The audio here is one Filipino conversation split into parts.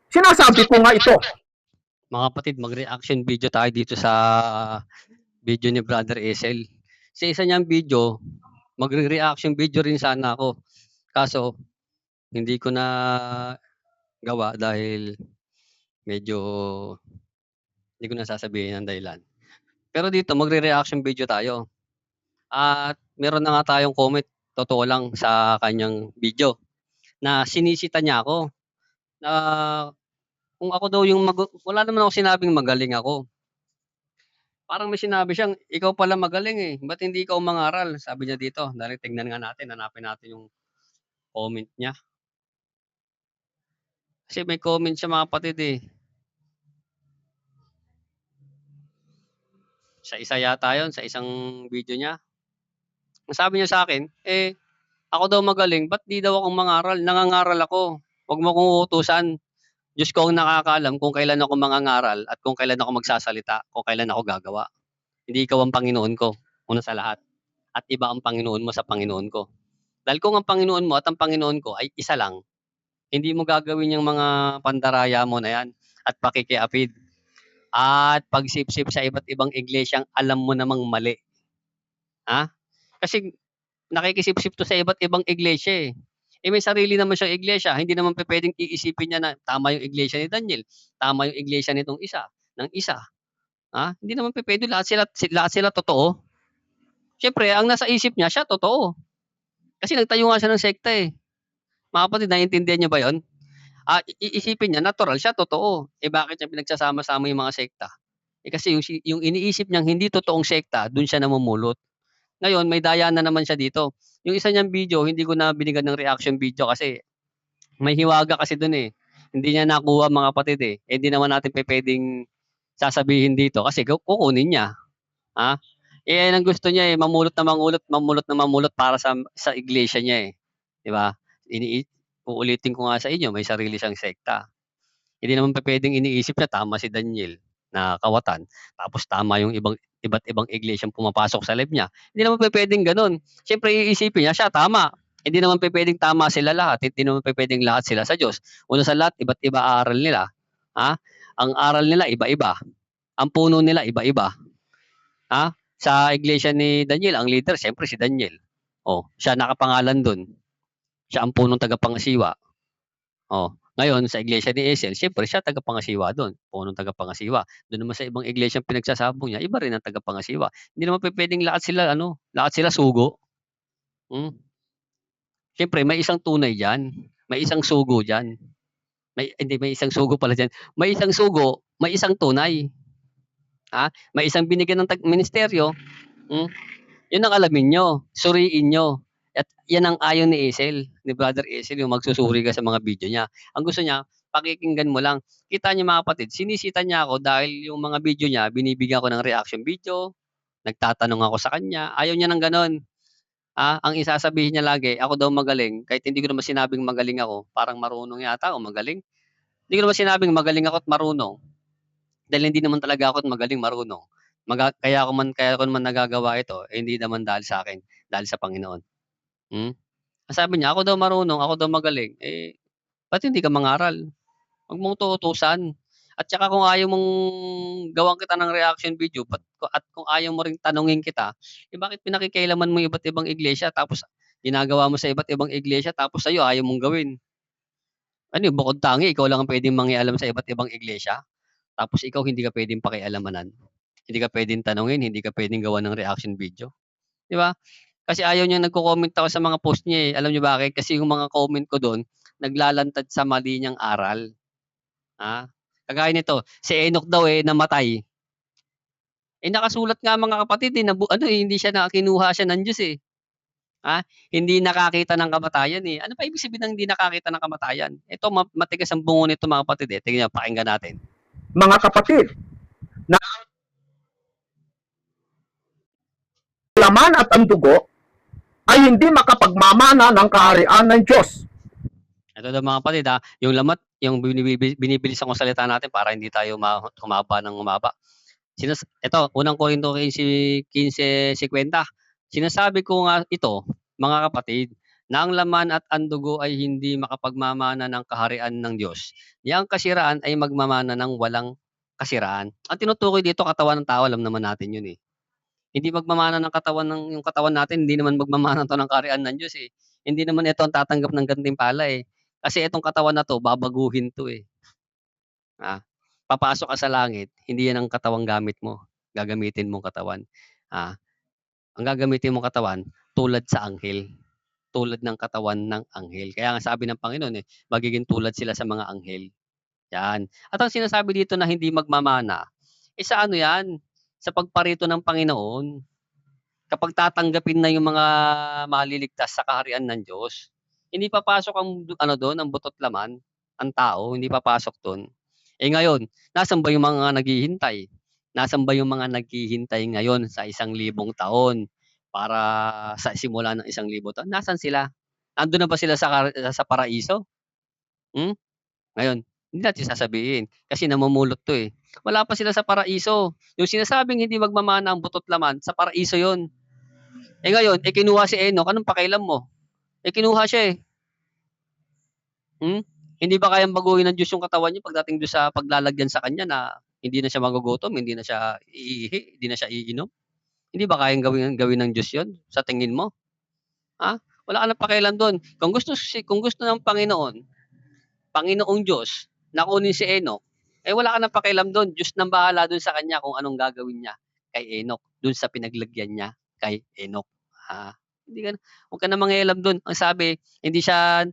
Sinasabi ko nga ito. Mga kapatid, mag-reaction video tayo dito sa video ni Brother Esel. Sa isa niyang video, magre-reaction video rin sana ako. Kaso, hindi ko na gawa dahil medyo hindi ko na sasabihin ang dahilan. Pero dito, magre-reaction video tayo. At meron na nga tayong comment, totoo lang, sa kanyang video na sinisita niya ako na kung ako daw yung wala naman ako sinabing magaling ako. Parang may sinabi siyang, ikaw pala magaling eh, ba't hindi ikaw mangaral? Sabi niya dito, dahil tignan nga natin, hanapin natin yung comment niya. Kasi may comment siya mga kapatid eh. Sa isa yata yun, sa isang video niya. Ang sabi niya sa akin, ako daw magaling, ba't di daw akong mangaral? Nangangaral ako, huwag mo kong uutusan. Diyos ko ang nakakaalam kung kailan ako mangangaral at kung kailan ako magsasalita, kung kailan ako gagawa. Hindi ikaw ang Panginoon ko, una sa lahat. At iba ang Panginoon mo sa Panginoon ko. Dahil kung ang Panginoon mo at ang Panginoon ko ay isa lang, hindi mo gagawin yung mga pandaraya mo na yan at pakikiapid. At pagsipsip sa iba't ibang iglesyang alam mo namang mali. Ha? Kasi nakikisipsip to sa iba't ibang iglesia eh. May sarili naman siyang iglesia. Hindi naman pwedeng iisipin niya na tama yung iglesia ni Daniel, tama yung iglesia nitong isa, ng isa. Hindi naman pwede lahat sila totoo. Siyempre, ang nasa isip niya, siya totoo. Kasi nagtayo nga siya ng sekta eh. Mga kapatid, naiintindihan niyo ba yun? Iisipin niya, natural siya, totoo. Bakit niya pinagsasama-sama yung mga sekta? Kasi yung iniisip niyang hindi totoong sekta, dun siya namumulot. Ngayon, may daya na naman siya dito. Yung isa niyang video, hindi ko na binigyan ng reaction video kasi may hiwaga kasi dun eh. Hindi niya nakuha mga kapatid eh. Hindi naman natin pwedeng sasabihin dito kasi kukunin niya. Ang gusto niya eh, mamulot na mamulot para sa iglesia niya eh. Di ba? Uulitin ko nga sa inyo, may sarili siyang sekta. Hindi naman pwedeng iniisip niya tama si Daniel na kawatan. Tapos tama yung iba't ibang iglesyang pumapasok sa live niya. Hindi naman pwedeng ganun. Siyempre iisipin niya, siya tama. Hindi naman pwedeng tama sila lahat. Hindi naman pwedeng lahat sila sa Diyos. Una sa lahat, iba't iba aral nila. Ang aral nila, iba-iba. Ang puno nila, iba-iba. Sa iglesia ni Daniel, ang leader, siyempre si Daniel. Siya nakapangalan dun. Siya ang punong tagapangasiwa. Ngayon, sa iglesia ni Esel, siyempre siya tagapangasiwa doon. Punong tagapangasiwa. Doon naman sa ibang iglesia pinagsasabong niya, iba rin ang tagapangasiwa. Hindi naman pwedeng lahat sila sugo. Siyempre, may isang tunay dyan. May isang sugo dyan. May isang sugo pala dyan. May isang sugo, may isang tunay. May isang binigyan ng ministeryo. Yun ang alamin nyo. Suriin nyo. At yan ang ayaw ni Esel, ni Brother Esel, yung magsusuri ka sa mga video niya. Ang gusto niya, pakikinggan mo lang. Kita niyo mga kapatid, sinisita niya ako dahil yung mga video niya, binibigyan ko ng reaction video, nagtatanong ako sa kanya, ayaw niya ng ganon. Ang isasabihin niya lagi, ako daw magaling, kahit hindi ko naman sinabing magaling ako, parang marunong yata o magaling. Hindi ko naman sinabing magaling ako at marunong. Dahil hindi naman talaga ako at magaling marunong. Kaya ko man nagagawa ito, hindi naman dahil sa akin, dahil sa Panginoon. Sabi niya, ako daw marunong, ako daw magaling. Ba't hindi ka mangaral? Huwag mong tuutusan. At saka kung ayaw mong gawan kita ng reaction video, at kung ayaw mo ring tanungin kita, bakit pinakikialaman mo iba't ibang iglesia, tapos ginagawa mo sa iba't ibang iglesia, tapos sa'yo ayaw mong gawin? Bukod tangi, ikaw lang ang pwedeng mangialam sa iba't ibang iglesia, tapos ikaw hindi ka pwedeng pakialamanan, hindi ka pwedeng tanungin, hindi ka pwedeng gawa ng reaction video. Di ba? Kasi ayaw niya nagko-comment ako sa mga post niya eh. Alam niyo bakit? Kasi yung mga comment ko doon, naglalantad sa mali niyang aral. Kagaya nito, si Enoch daw namatay. Nakasulat nga mga kapatid hindi siya kinuha siya ng Diyos eh. Hindi nakakita ng kamatayan eh. Ano pa ibig sabihin ng hindi nakakita ng kamatayan? Ito, matigas ang bungo nito mga kapatid eh. Tingnan, pakinggan natin. Mga kapatid, na laman at ang dugo ay hindi makapagmamana ng kaharian ng Diyos. Ito daw mga kapatid yung lamat, yung binibilis ang salita natin para hindi tayo humaba ng humaba. Ito, unang Korinto 15:50. Sinasabi ko nga ito, mga kapatid, na ang laman at ang dugo ay hindi makapagmamana ng kaharian ng Diyos. Yang kasiraan ay magmamana ng walang kasiraan. Ang tinutukoy dito katawan ng tao, alam naman natin yun eh. Hindi magmamana ng katawan ng yung katawan natin, hindi naman magmamana 'to ng kaharian ng Diyos, eh. Hindi naman ito ang tatanggap ng gantimpala, eh. Kasi itong katawan na 'to babaguhin 'to, eh. Ah, papasok ka sa langit, hindi 'yan ang katawang gamit mo, gagamitin mong katawan. Ah, ang gagamitin mong katawan tulad sa anghel, tulad ng katawan ng anghel. Kaya nga sabi ng Panginoon, eh, magiging tulad sila sa mga anghel, 'yan. At ang sinasabi dito na hindi magmamana, sa ano 'yan, sa pagparito ng Panginoon. Kapag tatanggapin na yung mga maliligtas sa kaharian ng Diyos, hindi papasok ang ano dun, ang buto't laman, ang tao, hindi papasok dun. Eh, ngayon, nasaan ba yung mga naghihintay? Nasaan ba yung mga naghihintay ngayon sa 1,000 taon para sa simula ng 1,000 taon, nasaan sila? Nandun na ba sila sa paraiso? Hmm? Ngayon, hindi natin sasabihin kasi namumulot 'to, eh. Wala pa sila sa paraiso. Yung sinasabing hindi magmamana ang buto't laman, sa paraiso 'yun. Eh, ngayon, eh, kinuha si Enoch, anong pakialam mo? Eh, kinuha siya, eh. Hmm? Hindi ba kayang baguhin ng Diyos yung katawan niya pagdating dun sa paglalagyan sa kanya na hindi na siya magugutom, hindi na siya iihi, hindi na siya iinom? Hindi ba kayang gawin gawin ng Diyos yun sa tingin mo? Ha? Wala ka ng pakialam dun. Kung gusto ng Panginoong Diyos na kunin si Enoch, eh, wala ka ng pakialam dun. Diyos nang bahala dun sa kanya kung anong gagawin niya kay Enoch, dun sa pinaglagyan niya kay Enoch. Ah, hindi ka Huwag ka na mangialam dun. Ang sabi, hindi siya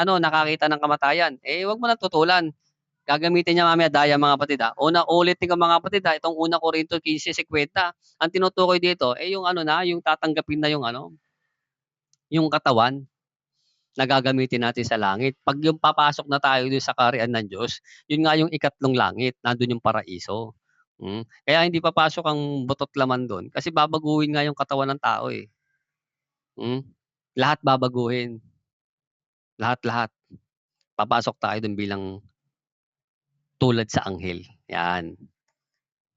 ano, nakakita ng kamatayan. Eh, wag mo ng tutulan. Gagamitin niya mamaya daya mga kapatid, ulitin ko mga kapatid, itong una Korinto 15:50, ang tinutukoy dito, eh, yung ano na, yung tatanggapin na yung ano, yung katawan na gagamitin natin sa langit. 'Pag yung papasok na tayo dun sa kaharian ng Diyos, yun nga yung ikatlong langit, nandun yung paraiso. Kaya hindi papasok ang buto't laman dun kasi babaguhin nga yung katawan ng tao, eh. Hmm, lahat babaguhin, lahat-lahat. Papasok tayo dun bilang tulad sa anghel, 'yan.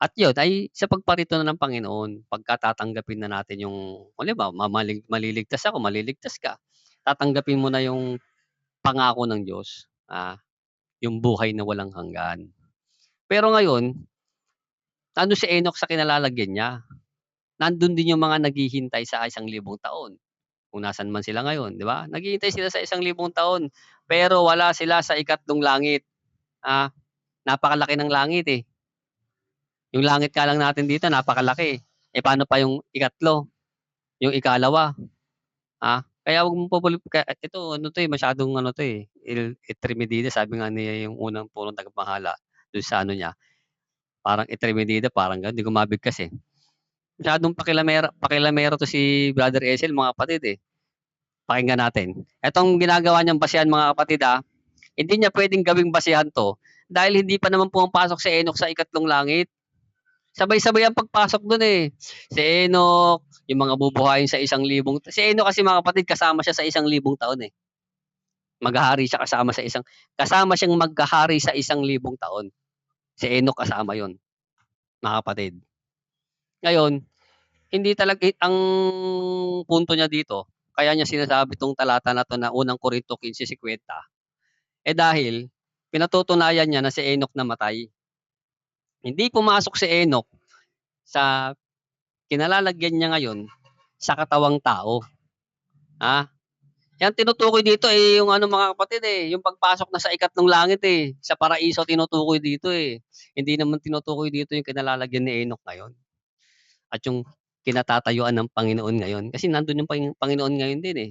At yun ay sa pagparito na ng Panginoon, pagka tatanggapin na natin yung halimbawa maliligtas ako, maliligtas ka, tatanggapin mo na yung pangako ng Diyos, yung buhay na walang hanggan. Pero ngayon, nandun si Enoch sa kinalalagyan niya, nandun din yung mga naghihintay sa 1,000 taon, kung nasaan man sila ngayon, 'di ba? Naghihintay sila sa 1,000 taon, pero wala sila sa ikatlong langit. Napakalaki ng langit, eh. Yung langit nga lang natin dito napakalaki, eh, paano pa yung ikatlo, yung ikalawa, kaya wag mong ito ano 'to, eh, masyadong ano 'to, eh, Etremedida sabi nga niya yung unang punong tagapamahala dun sa ano niya, parang Etremedida parang gano'n, 'di ko mabigkas, eh. Masyadong pakialamero 'to si Brother Ezel mga kapatid, eh. Pakinggan natin. Itong ginagawa niyang basehan mga kapatid, hindi niya puwedeng gawing basehan 'to dahil hindi pa naman pumapasok si Enoch sa ikatlong langit. Sabay-sabay ang pagpasok dun, eh. Si Enoch, yung mga bubuhayin sa 1,000 si Enoch kasi mga kapatid kasama siya sa 1,000 taon, eh. Maghahari siya kasama siyang maghahari sa 1,000 taon. Si Enoch kasama yon mga kapatid. Ngayon, hindi talaga ang punto niya dito, kaya niya sinasabi 'tong talata na 'to na unang Korinto 15:50, eh, dahil pinatutunayan niya na si Enoch namatay. Hindi pumasok si Enoch sa kinalalagyan niya ngayon sa katawang tao, ah. Yang tinutukoy dito, eh, yung ano mga kapatid, eh, yung pagpasok na sa ikatlong langit, eh, sa paraiso tinutukoy dito, eh. Hindi naman tinutukoy dito yung kinalalagyan ni Enoch ngayon at yung kinatatayuan ng Panginoon ngayon. Kasi nandun yung Panginoon ngayon din, eh.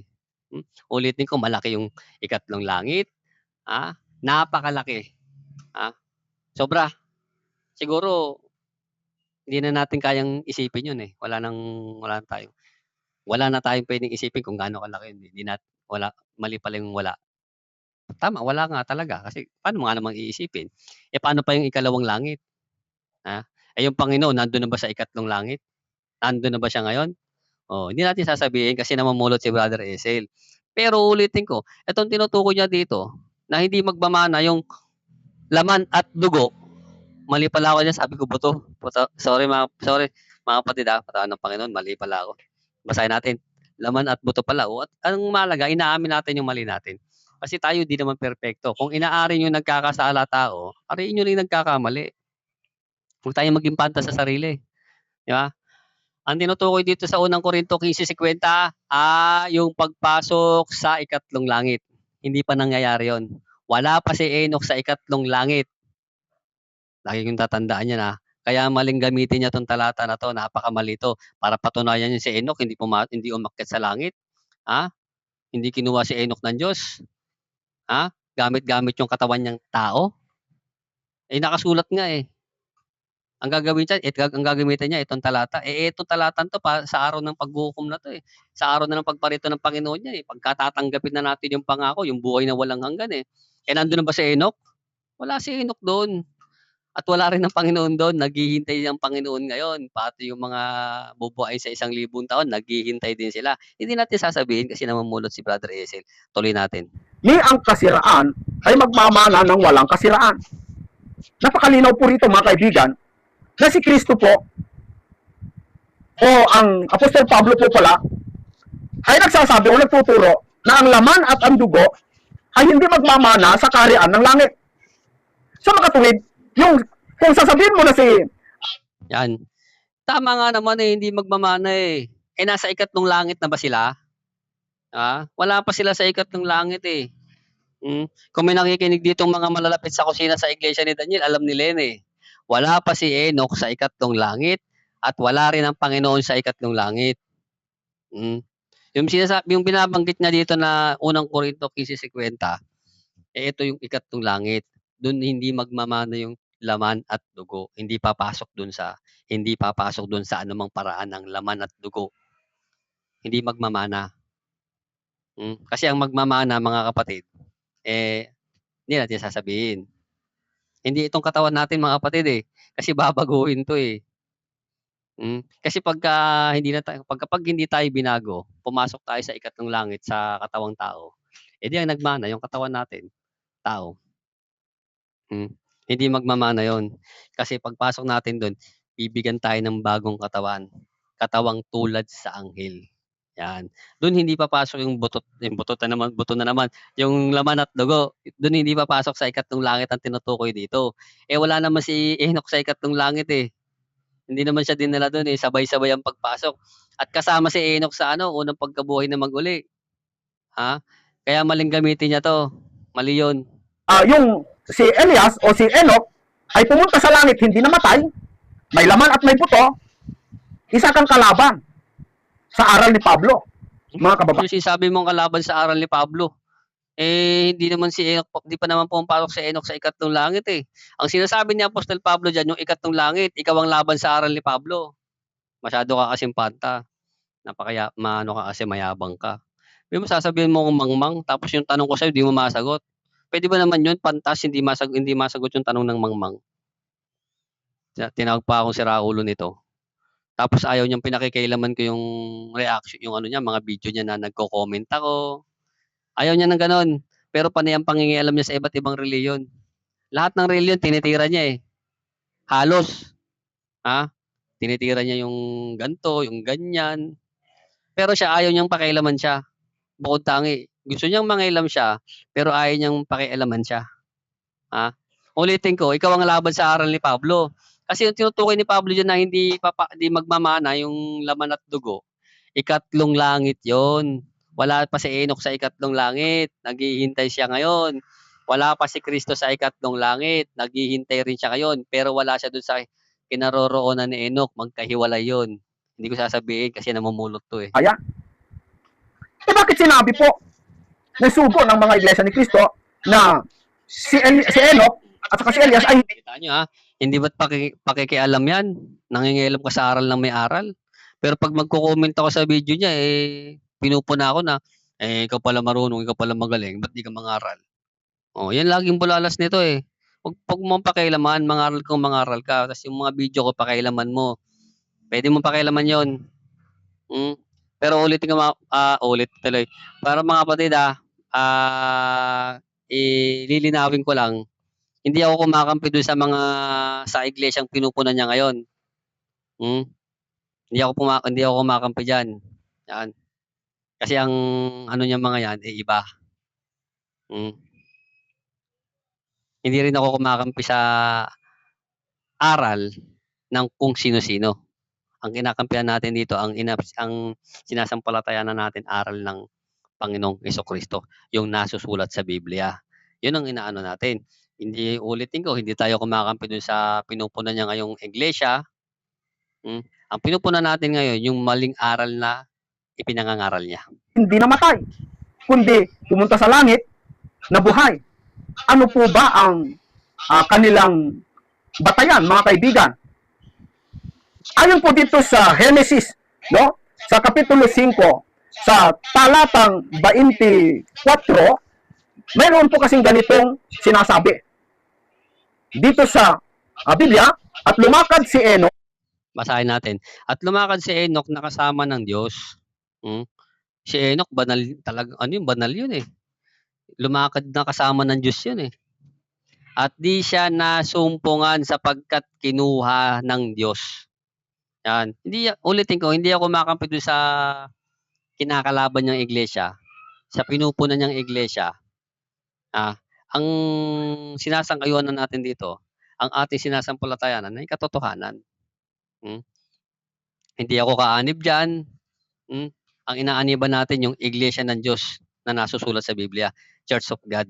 Ulitin ko malaki yung ikatlong langit, napakalaki, sobra. Siguro hindi na natin kayang isipin yun, eh, wala na tayong puwedeng isipin kung gaano kalaki yun, eh, hindi wala, mali pala yung wala. Tama, wala nga talaga kasi paano mo nga naman iisipin? Eh, paano pa yung ikalawang langit, ha? Eh, yung Panginoon nandun na ba sa ikatlong langit? Nandun na ba siya ngayon? Oh, hindi natin sasabihin kasi namumulot si Brother Ezel. Pero uulitin ko, itong tinutukoy niya dito na hindi magmamana yung laman at dugo, mali pala ako diyan, sabi ko buto. Sorry mga kapatid, patawan ng Panginoon, mali pala ako. Basahin natin. laman at buto pala. O, at ang mahalaga, inaamin natin yung mali natin. Kasi tayo di naman perpekto. Kung inaari nyo nagkakasala tao, ariin nyo rin nagkakamali. Huwag tayong maging pantas sa sarili. Di ba? Ang tinutukoy dito sa unang Korinto 15:50, yung pagpasok sa ikatlong langit. Hindi pa nangyayari yon. Wala pa si Enoch sa ikatlong langit. Lagi kong tatandaan yan ha. Kaya maling gamitin niya tong talata na to, napakamali to. Para patunayan niya si Enoch hindi umakyat sa langit. Ha? Hindi kinuha si Enoch ng Diyos. Ha? Gamit-gamit yung katawan niyang tao. Nakasulat nga eh. Ang gagamitin niya itong talata. Itong talatan to pa sa araw ng paghuhukom na to eh. Sa araw na ng pagparito ng Panginoon niya eh. Pagkatatanggapin na natin yung pangako, yung buhay na walang hanggan eh. Nandun na ba si Enoch? Wala si Enoch doon. At wala rin ang Panginoon doon. Naghihintay ang Panginoon ngayon. Pati yung mga bubuhayin sa 1,000 taon, naghihintay din sila. Hindi natin sasabihin kasi namumulot si Brother Esel. Tuloy natin. Ni ang kasiraan ay magmamana ng walang kasiraan. Napakalinaw po rito mga kaibigan, na si Kristo po o ang Apostol Pablo po pala ay nagsasabi o nagtuturo na ang laman at ang dugo ay hindi magmamana sa kaharian ng langit. Sa makatuwid, kung sasabihin mo na si... Yan. Tama nga naman eh, hindi magmamana eh. Nasa ikatlong langit na ba sila? Wala pa sila sa ikatlong langit eh. Kung may nakikinig ditong mga malalapit sa kusina sa iglesia ni Daniel, alam nila yun eh. Wala pa si Enoch sa ikatlong langit at wala rin ang Panginoon sa ikatlong langit. Yung binabanggit niya dito na unang Korinto 15:50, ito yung ikatlong langit. Doon hindi magmamana yung laman at dugo. Hindi papasok doon sa anumang paraan ng laman at dugo. Hindi magmamana. Kasi ang magmamana, mga kapatid, hindi natin sasabihin. Hindi itong katawan natin mga kapatid eh. Kasi babaguhin to eh. Kasi pag hindi tayo binago, pumasok tayo sa ikatlong langit sa katawang tao, di ang nagmana yung katawan natin, tao. Hindi magmamana yon. Kasi pagpasok natin doon, bibigyan tayo ng bagong katawan. Katawang tulad sa anghel. Yan. Doon hindi papasok yung buto na naman, yung laman at dugo. Doon hindi papasok sa ikatlong langit ang tinutukoy dito. Wala naman si Enoch sa ikatlong langit eh. Hindi naman siya dinala doon eh, sabay-sabay ang pagpasok. At kasama si Enoch sa unang pagkabuhay na mag-uli. Kaya maling gamitin niya to. Mali yun. Yung si Elias o si Enoch ay pumunta sa langit, hindi namatay, may laman at may buto, isa kang kalaban sa aral ni Pablo, mga kababayan. Yung sinasabi mong kalaban sa aral ni Pablo, hindi naman si Enoch, di pa naman pumapasok si Enoch sa ikatlong langit eh. Ang sinasabi ni Apostol Pablo dyan, yung ikatlong langit, ikaw ang laban sa aral ni Pablo. Masyado ka kasing panta. Ka kasi mayabang ka. May masasabihin mo kung mangmang, tapos yung tanong ko sa'yo, di mo masagot. Pwede ba naman yun, pantas, hindi masagot yung tanong ng mangmang? Tinawag pa akong si Raulo nito. Tapos ayaw niyang pinakikailaman ko yung reaction, yung mga video niya na nagko-comment ako. Ayaw niya ng ganon. Pero panay ang pangingialam niya sa iba't ibang reliyon. Lahat ng reliyon, tinitira niya eh. Halos. Tinitira niya yung ganto, yung ganyan. Pero siya, ayaw niyang pakialaman siya. Bukod tangi. Gusto niyang mangailam siya, pero ayaw niyang pakialaman siya. Ulitin ko, ikaw ang laban sa aral ni Pablo. Kasi yung tinutukoy ni Pablo dyan na hindi magmamana yung laman at dugo, ikatlong langit yon. Wala pa si Enoch sa ikatlong langit, naghihintay siya ngayon. Wala pa si Kristo sa ikatlong langit, naghihintay rin siya ngayon. Pero wala siya doon sa kinaroroonan ni Enoch, magkahiwalay yon. Hindi ko sasabihin kasi namumulot to eh. Bakit sinabi po ng sugo ng mga iglesia ni Kristo na si Enoch at saka si Elias ay... Kita nyo hindi ba't pakikialam yan? Nangingialam ka sa aral ng may aral? Pero pag magko-comment ako sa video niya, pinupuna ako na, ikaw pala marunong, ikaw pala magaling, ba't di ka mangaral? Yan laging bulalas nito eh. Huwag mong pakialaman, mangaral ka. Tapos yung mga video ko, pakialaman mo. Pwede mong pakialaman yon. Pero ulitin ko, ulit tuloy. Para mga kapatid lilinawin ko lang, hindi ako kumakampi doon sa iglesyang pinupunan niya ngayon. Hindi ako kumakampi diyan. Yan. Kasi ang ano niya mga yan, eh, iba. Hindi rin ako kumakampi sa aral ng kung sino-sino. Ang kinakampihan natin dito, ang sinasampalatayanan natin aral ng Panginoong Jesucristo, yung nasusulat sa Biblia. Yun ang inaano natin. Hindi, ulitin ko, hindi tayo kumakampi dun sa pinupunan niya ngayong iglesia. Ang pinupunan natin ngayon, yung maling aral na ipinangangaral niya. Hindi namatay, kundi pumunta sa langit na buhay. Ano po ba ang kanilang batayan, mga kaibigan? Ayon po dito sa Genesis, no? Sa kapitulo 5, sa talatang 24, mayroon po kasing ganitong sinasabi. Dito sa Biblia, at lumakad si Enoch. Basahin natin. At lumakad si Enoch na kasama ng Diyos. Si Enoch, banal talaga, banal yun eh. Lumakad na kasama ng Diyos yun eh. At di siya nasumpungan sapagkat kinuha ng Diyos. Yan. Ulitin ko, hindi ako kumakampi doon sa kinakalaban niyang iglesia, sa pinupunan niyang iglesia. Ang sinasang-ayunan natin dito, ang ating sinasampalatayanan ay katotohanan. Hindi ako kaanib dyan. Ang inaaniban natin yung iglesia ng Diyos na nasusulat sa Biblia, Church of God.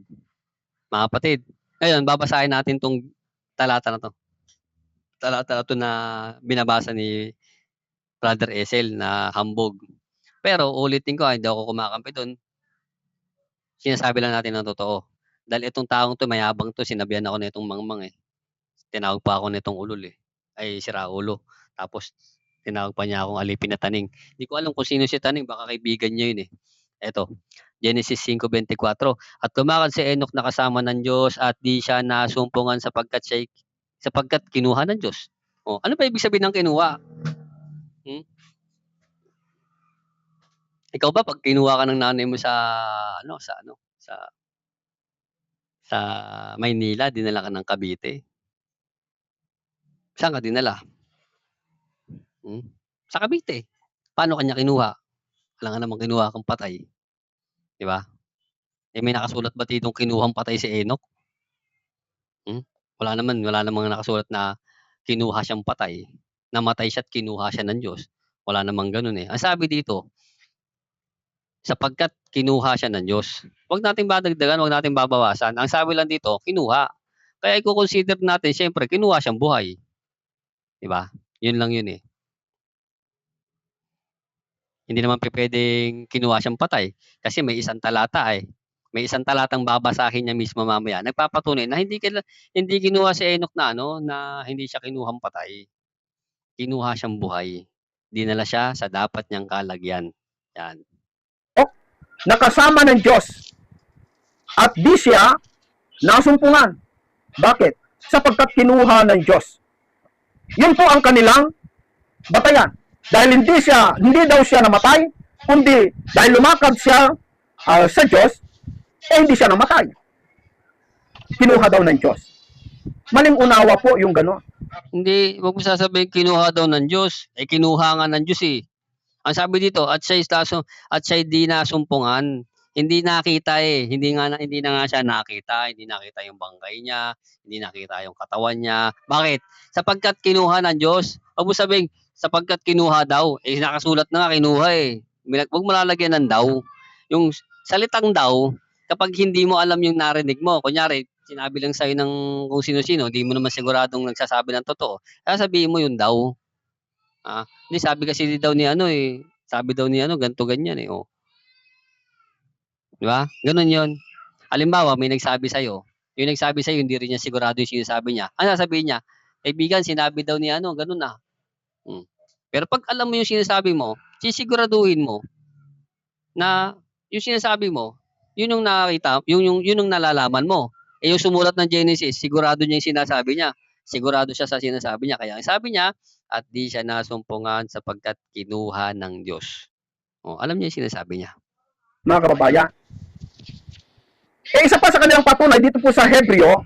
Mga kapatid, ngayon, babasahin natin tong talata na to. Talata na to na binabasa ni Brother Esel na hambog. Pero ulitin ko, hindi ako kumakampi doon. Sinasabi lang natin ng totoo. Dahil itong taong to, mayabang to, sinabihan ako na itong mangmang eh. Tinawag pa ako nitong ulol eh. Ay, siraulo. Tapos, tinawag pa niya akong alipin na taning. Hindi ko alam kung sino si taning, baka kaibigan niya yun eh. Eto, Genesis 5:24. At lumakad si Enoch na kasama ng Diyos at di siya nasumpungan sapagkat kinuha ng Diyos. Ano ba ibig sabihin ng kinuha? Ikaw ba pag kinuha ka ng nanay mo sa Maynila, dinala ka ng Cavite? Saan ka dinala? Sa Cavite. Paano kanya kinuha? Wala nga namang kinuha kang patay. Di ba? May nakasulat ba ditong kinuhang patay si Enoch? Wala namang nakasulat na kinuha siyang patay. Namatay siya at kinuha siya ng Diyos. Wala namang ganun eh. Ang sabi dito, sapagkat kinuha siya ng Diyos. Huwag nating badagdagan, huwag nating babawasan. Ang sabi lang dito, kinuha. Kaya i-consider natin, siyempre, kinuha siyang buhay. Diba? Yun lang yun eh. Hindi naman pwedeng kinuha siyang patay. Kasi may isang talata eh. May isang talatang babasahin niya mismo mamaya. Nagpapatunay na hindi kinuha si Enoch na hindi siya kinuhang patay. Kinuha siyang buhay. Dinala siya sa dapat niyang kalagyan. Yan. Nakasama ng Diyos at di siya nasumpungan. Bakit? Sapagkat kinuha ng Diyos. Yun po ang kanilang batayan. Dahil hindi daw siya namatay, kundi dahil lumakad siya sa Diyos, hindi siya namatay. Kinuha daw ng Diyos. Maling unawa po yung gano'n. Hindi, wag mo sasabihin kinuha daw ng Diyos. Kinuha nga ng Diyos eh. Ang sabi dito, at siya'y di nasumpungan. Hindi nakita eh. Hindi na nga siya nakita. Hindi nakita yung bangkay niya. Hindi nakita yung katawan niya. Bakit? Sapagkat kinuha ng Diyos. Wag mo sabihin, sapagkat kinuha daw. Nakasulat na nga, kinuha eh. Wag mo lalagyan ng daw. Yung salitang daw, kapag hindi mo alam yung narinig mo, kunyari, sinabi lang sa'yo ng kung sino-sino, hindi mo naman siguradong nagsasabi ng totoo. Kaya sabihin mo yung daw. Hindi, sabi kasi daw ni sabi daw ni ganto ganyan eh. Di ba? Ganun yun. Halimbawa, may nagsabi sa'yo. Yung nagsabi sa'yo, hindi rin niya sigurado yung sinasabi niya. Ano sabihin niya? Kaibigan, sinabi daw ni ganun na. Pero pag alam mo yung sinasabi mo, sisiguraduhin mo na yung sinasabi mo, yun yung nakakita, yun yung nalalaman mo. Yung sumulat ng Genesis, sigurado niya yung sinasabi niya. Sigurado siya sa sinasabi niya. Kaya ang sabi niya, at di siya nasumpungan sapagkat kinuha ng Diyos. Alam niya yung sinasabi niya. Mga kababayan. Isa pa sa kanilang patunay dito po sa Hebreo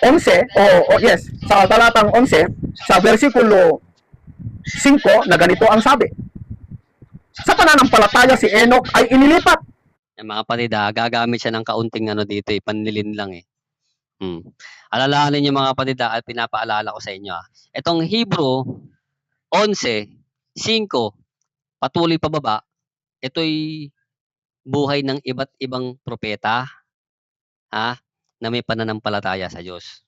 11, sa talatang 11, sa versikulo 5, na ganito ang sabi. Sa pananampalataya si Enoch ay inilipat. Yung mga kapatid, gagamit siya ng kaunting ano dito panlilin lang Alalahanin niyo mga kapatid at pinapaalala ko sa inyo Itong Hebrew 11:5 patuloy pababa, ito'y buhay ng iba't ibang propeta na may pananampalataya sa Diyos.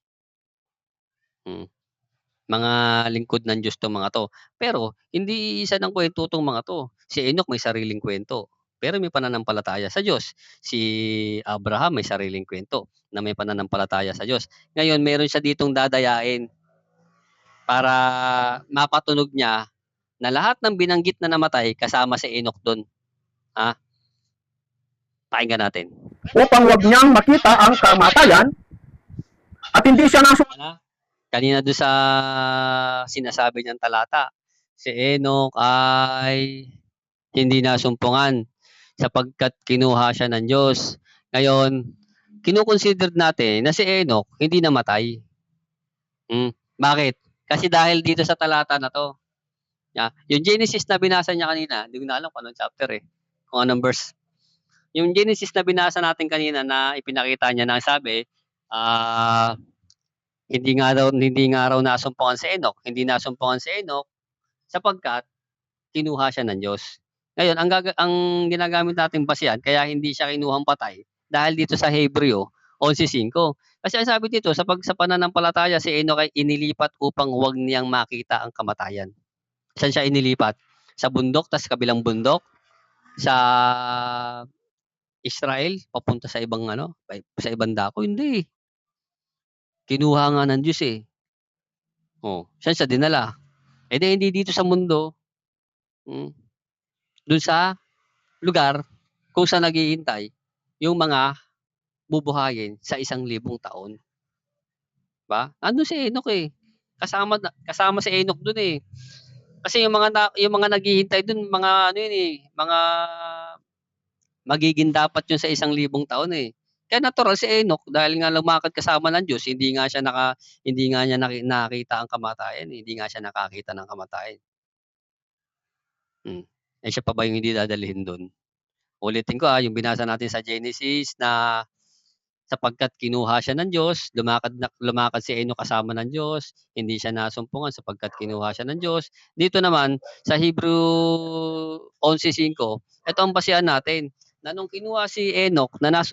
Mga lingkod ng Diyos 'tong mga 'to. Pero hindi iisa ng kuwento 'tong mga 'to. Si Enoch may sariling kuwento, pero may pananampalataya sa Diyos. Si Abraham may sariling kuwento na may pananampalataya sa Diyos. Ngayon meron siya ditong dadayain para mapatunog niya na lahat ng binanggit na namatay kasama si Enoch do'n. Pakinggan natin. Upang wag niyang makita ang kamatayan at hindi siya Kanina do'n sa sinasabi niyang talata, si Enoch ay hindi nasumpungan sapagkat kinuha siya ng Diyos. Ngayon, kino-consider natin na si Enoch hindi namatay. Bakit? Kasi dahil dito sa talata na 'to, yung Genesis na binasa niya kanina, hindi ko na alam kung anong chapter kung anong verse. Yung Genesis na binasa natin kanina na ipinakita niya na sabi, hindi nga raw nasumpungan si Enoch. Hindi nasumpungan si Enoch sapagkat kinuha siya ng Diyos. Ngayon, ang ginagamit nating basehan kaya hindi siya kinuhang patay dahil dito sa Hebreo 11:5. Kasi ang sabi dito, sa pananampalataya si Enoch ay inilipat upang huwag niyang makita ang kamatayan. Saan siya inilipat? Sa bundok, tas kabilang bundok, sa Israel, papunta sa ibang sa ibang dako, hindi. Kinuha nga ng Diyos saan siya dinala? Hindi dito sa mundo, dun sa lugar kung saan naghihintay yung mga bubuhayin sa 1,000 taon. Ba? Andun si Enoch kasama si Enoch dun Kasi yung mga naghihintay dun mga mga magiging dapat yun sa 1,000 taon Kaya natural si Enoch dahil nga lumakad kasama ng Diyos, hindi nga niya nakita ang kamatayan, hindi nga siya nakakita ng kamatayan. Siya pa ba yung hindi dadalhin dun? Ulitin ko yung binasa natin sa Genesis na sapagkat kinuha siya ng Diyos, lumakad si Enoch kasama ng Diyos, hindi siya nasumpungan sapagkat kinuha siya ng Diyos. Dito naman sa Hebrew 11:5, ito ang basehan natin na nung kinuha si Enoch, na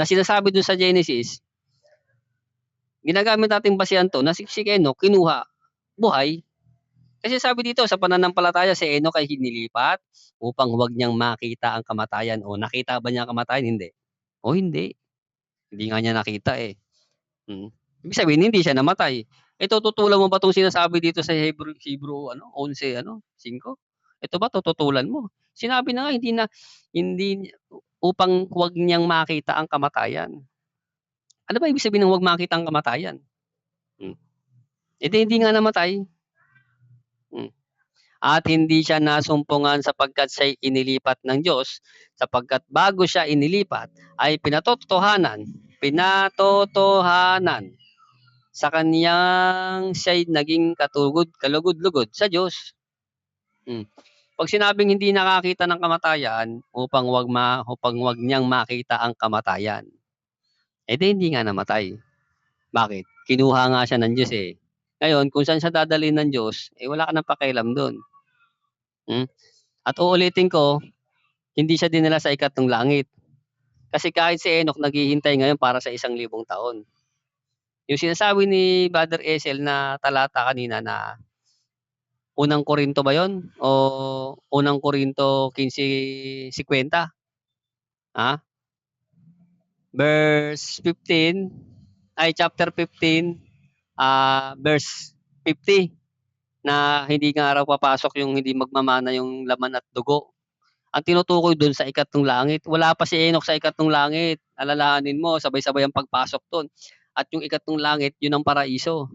sinasabi dun sa Genesis, ginagamit nating basehan to na si Enoch kinuha, buhay. Kasi sabi dito sa pananampalataya si Enoch ay hinilipat upang huwag niyang makita ang kamatayan. Nakita ba niya ang kamatayan? Hindi. Hindi. Hindi nga niya nakita Ibig sabihin hindi siya namatay. Tututulan mo ba 'tong sinasabi dito sa Hebrew 11:5? Ito ba tututulan mo? Sinabi na nga hindi upang huwag niyang makita ang kamatayan. Ano ba ibig sabihin ng huwag makita ang kamatayan? Hindi nga namatay. At hindi siya nasumpungan sapagkat siya'y inilipat ng Diyos, sapagkat bago siya inilipat ay pinatotohanan sa kaniyang siya'y naging kalugod-lugod sa Diyos. Pag sinabing hindi nakakita ng kamatayan upang huwag niyang makita ang kamatayan, hindi nga namatay. Bakit? Kinuha nga siya ng Diyos Ngayon, kung saan siya dadalhin ng Diyos, wala ka ng pakialam doon. At uulitin ko, hindi siya dinala sa ikatlong langit. Kasi kahit si Enoch naghihintay ngayon para sa 1,000 taon. Yung sinasabi ni Brother Esel na talata kanina na unang Korinto ba yon? O unang Korinto 15:50? Verse 15, chapter 15, verse 50 na hindi nga raw papasok yung hindi magmamana yung laman at dugo. Ang tinutukoy doon sa ikatlong langit, wala pa si Enoch sa ikatlong langit. Alalahanin mo, sabay-sabay ang pagpasok doon. At yung ikatlong langit, yun ang paraiso.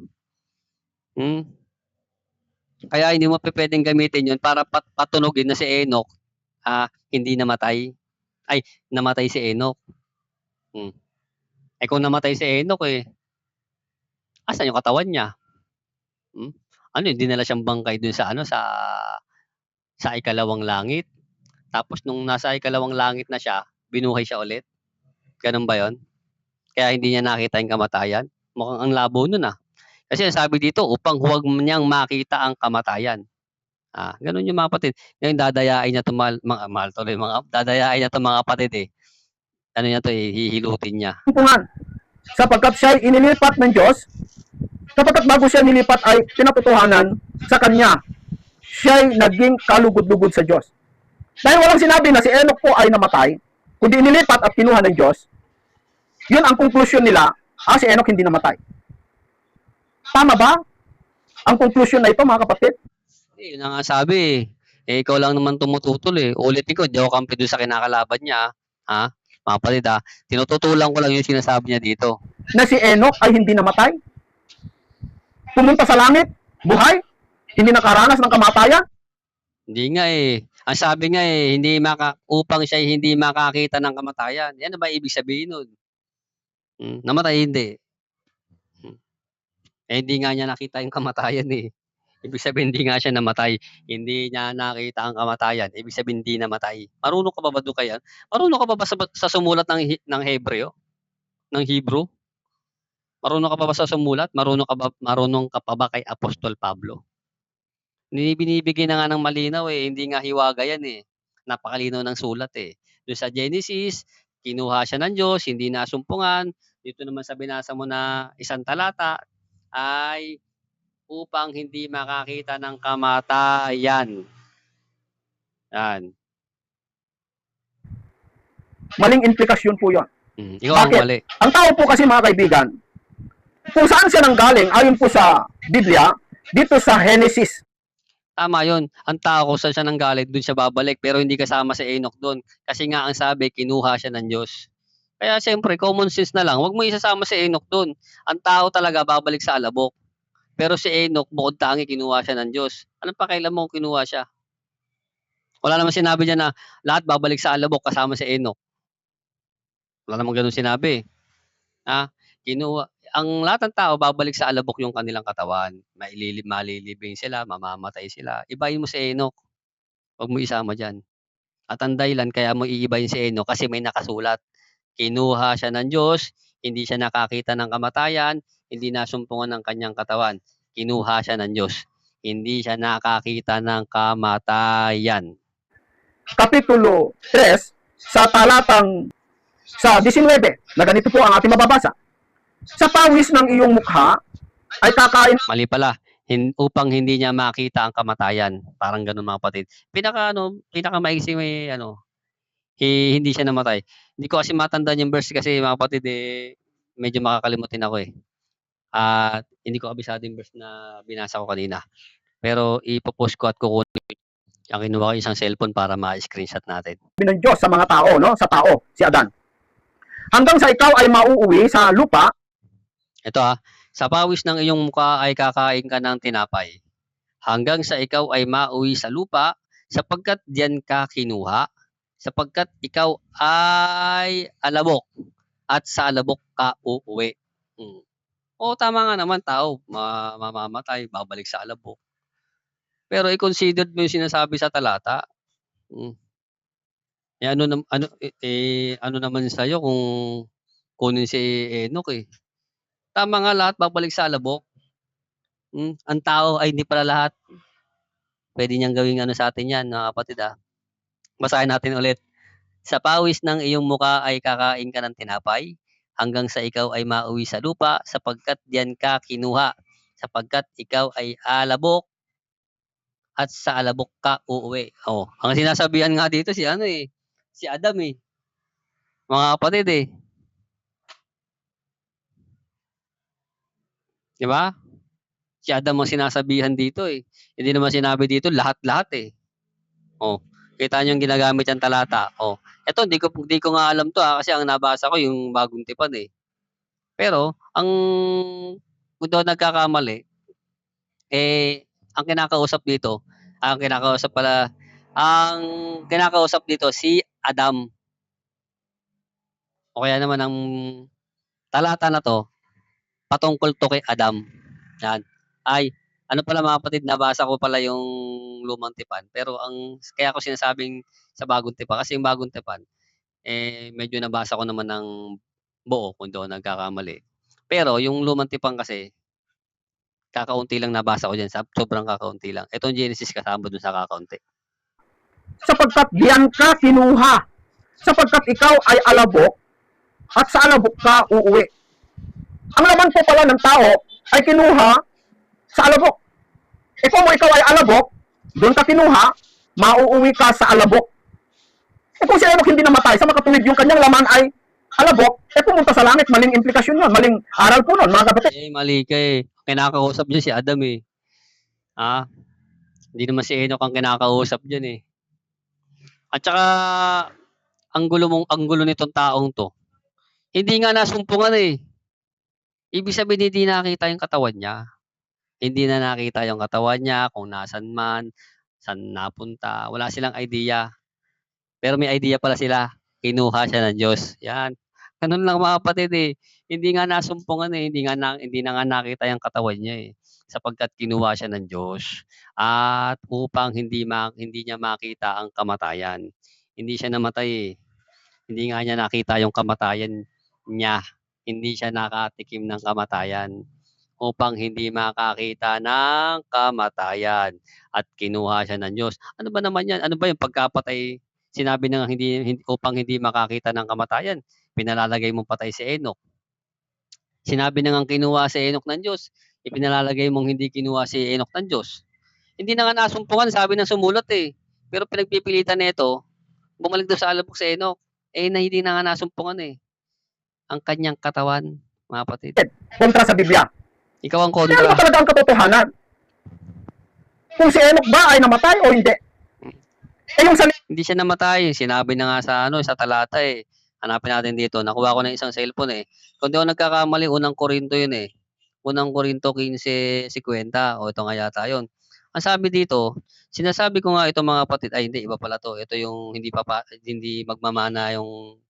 Kaya hindi mo pwedeng gamitin yun para patunogin na si Enoch hindi namatay. Namatay si Enoch. Kung namatay si Enoch asan yung katawan niya? ano, dinala siyang bangkay dun sa ano, sa ikalawang langit. Tapos nung nasa ikalawang langit na siya, binuhay siya ulit. Gano'n ba 'yun? Kaya hindi niya nakita yung kamatayan? Mukhang ang labo nun, Kasi sabi dito, upang huwag niyang makita ang kamatayan. Gano'n yung mga kapatid. Ngayon dadayain niya 'tong mahal tuloy, dadayain niya 'tong mga kapatid, ano niya 'to, hihilutin niya. Sumpungan, sapagkat siya ay inilipat ng Diyos, sapagkat bago siya nilipat ay pinatotohanan sa kanya, siya ay naging kalugod-lugod sa Diyos. Dahil walang sinabi na si Enoch po ay namatay, kundi inilipat at kinuha ng Diyos, yun ang conclusion nila, si Enoch hindi namatay. Tama ba ang conclusion na ito, mga kapatid? Yun na nga sabi, ikaw lang naman tumututol, Ulitin ko, di ako kampi do'n sa kinakalaban niya, mga kapatid, tinututulan ko lang yung sinasabi niya dito. Na si Enoch ay hindi namatay? Pumunta sa langit? Buhay? Hindi nakaranas ng kamatayan? Hindi nga, Ang sabi nga, upang siya hindi makakita ng kamatayan. Ano ba ibig sabihin nun? Namatay hindi. Hindi nga niya nakita yung kamatayan, Ibig sabihin hindi nga siya namatay. Hindi niya nakita ang kamatayan. Ibig sabihin hindi namatay. Marunong ka ba do'n kaya? Marunong ka ba sa sumulat ng Hebreo? Ng Hebrew? Marunong ka pa ba sa sumulat? Marunong ka pa ba kay Apostol Pablo? Binibigay na nga ng malinaw, hindi nga hiwaga yan, Napakalinaw ng sulat, Do'n sa Genesis, kinuha siya ng Diyos, hindi nasumpungan. Dito naman sa binasa mo na isang talata ay upang hindi makakita ng kamatayan. Yan. Maling implikasyon po yun. Ikaw ang Bakit? mali. Ang tao po kasi, mga kaibigan, kung saan siya nanggaling, ayon po sa Biblia, dito sa Genesis. Tama yun. Ang tao kung saan siya nanggaling, do'n siya babalik. Pero hindi kasama si Enoch do'n. Kasi nga ang sabi, kinuha siya ng Diyos. Kaya siyempre, common sense na lang, huwag mo isasama si Enoch do'n. Ang tao talaga babalik sa alabok. Pero si Enoch, bukod tangi, kinuha siya ng Diyos. Anong pakialam mo kung kinuha siya? Wala namang sinabi diyan na lahat babalik sa alabok kasama si Enoch. Wala namang gano'n sinabi. Kinuha ang lahat ng tao babalik sa alabok yung kanilang katawan. Malilibing sila, mamamatay sila. Ibahin mo si Enoch, huwag mo isama diyan. At ang dahilan kaya mo iibahin si Enoch kasi may nakasulat. Kinuha siya ng Diyos, hindi siya nakakita ng kamatayan, hindi nasumpungan ng kanyang katawan. Kinuha siya ng Diyos, hindi siya nakakita ng kamatayan. Kapitulo 3, sa talatang sa 19, na ganito po ang ating mababasa. Sa pawis ng iyong mukha ay kakain. Mali pala. Upang hindi niya makita ang kamatayan. Parang gano'n, mga kapatid. Pinakamaiksi may hindi siya namatay. Hindi ko kasi matandaan yung verse kasi, mga kapatid, medyo makakalimutin ako, At hindi ko kabisado yung verse na binasa ko kanina. Pero ipo-post ko at kukunin ang kinuha ko isang cellphone para ma-screenshot natin. Ng Diyos sa mga tao, no? Sa tao, si Adan. Hanggang sa ikaw ay mauuwi sa lupa. Ito, sa pawis ng iyong mukha ay kakain ka ng tinapay. Hanggang sa ikaw ay mauwi sa lupa, sapagkat diyan ka kinuha, sapagkat ikaw ay alabok, at sa alabok ka uuwi. Oo, tama nga naman, tao mamamatay, babalik sa alabok. Pero i-considered mo yung sinasabi sa talata. Ano naman sa'yo kung kunin si Enoch, Tama nga, lahat babalik sa alabok. Ang tao ay hindi pala lahat. Puwede niyang gawing sa atin 'yan, mga kapatid, Basahin natin ulit. Sa pawis ng iyong mukha ay kakain ka ng tinapay, hanggang sa ikaw ay mauwi sa lupa, sapagkat diyan ka kinuha, sapagkat ikaw ay alabok, at sa alabok ka uuwi. Ang sinasabihan nga dito si si Adam, mga kapatid, 'di ba? Si Adam ang sinasabihan dito, Hindi naman sinabi dito lahat-lahat, Kita niyo yung ginagamit niyang talata. Eto hindi ko nga alam 'to, kasi ang nabasa ko yung Bagong Tipan, Pero kung di ako nagkakamali, ang kinakausap dito, ang kinakausap dito si Adam. O kaya naman ang talata na 'to, patungkol 'to kay Adam. Yan. Ano pala mga kapatid, nabasa ko pala yung Lumang Tipan, pero kaya ko sinasabing sa Bagong Tipan, kasi yung Bagong Tipan, medyo nabasa ko naman ng buo kung di ako nagkakamali. Pero yung Lumang Tipan kasi, kakaunti lang nabasa ko diyan, sobrang kakaunti lang. Itong Genesis kasama dun sa kakaunti. Sapagkat diyan ka kinuha, sapagkat ikaw ay alabok, at sa alabok ka uuwi. Ang laman po pala ng tao ay kinuha sa alabok. E kung ikaw ay alabok, doon ka kinuha, mauuwi ka sa alabok. E kung si Enoch hindi namatay, sa makatuwid yung kanyang laman ay alabok, pumunta sa langit, maling implikasyon yun, maling aral po nun, mga kapatid. Mali ka eh. Kinakausap niya si Adam eh. Hindi naman si Enoch ang kinakausap diyan eh. At saka, ang gulo nitong taong to. Hindi nga nasumpungan eh. Ibig sabihin hindi nakita yung katawan niya. Hindi na nakita yung katawan niya, kung nasan man, saan napunta. Wala silang idea. Pero may idea pala sila. Kinuha siya ng Diyos. Yan. Ganun lang mga kapatid eh. Hindi nga nasumpungan eh. Hindi na nga nakita yung katawan niya eh. Sapagkat kinuha siya ng Diyos. At upang hindi niya makita ang kamatayan. Hindi siya namatay eh. Hindi nga niya nakita yung kamatayan niya. Hindi siya nakatikim ng kamatayan upang hindi makakita ng kamatayan at kinuha siya ng Diyos. Ano ba naman yan? Ano ba yung pagkapatay? Sinabi na upang hindi makakita ng kamatayan, pinalalagay mong patay si Enoch. Sinabi na nga kinuha si Enoch ng Diyos, ipinalalagay mong hindi kinuha si Enoch ng Diyos. Hindi na nga nasumpungan, sabi ng sumulat eh. Pero pinagpipilitan nito, bumalik doon sa alabok si Enoch. Na hindi na nga nasumpungan eh. Ang kanyang katawan, mga kapatid. Kontra sa Biblia. Ikaw ang Ano ba kontra. talaga ang katotohanan? Kung si Enoch ba ay namatay o hindi? Yung Hindi siya namatay. Sinabi na nga sa talata eh. Hanapin natin dito. Nakuha ko ng isang cellphone eh. Kung di ako nagkakamali, unang Korinto yun eh. Unang Korinto 15:50. O ito nga yata yun. Ang sabi dito, sinasabi ko nga ito mga kapatid, ay hindi, iba pala to. Ito yung hindi magmamana yung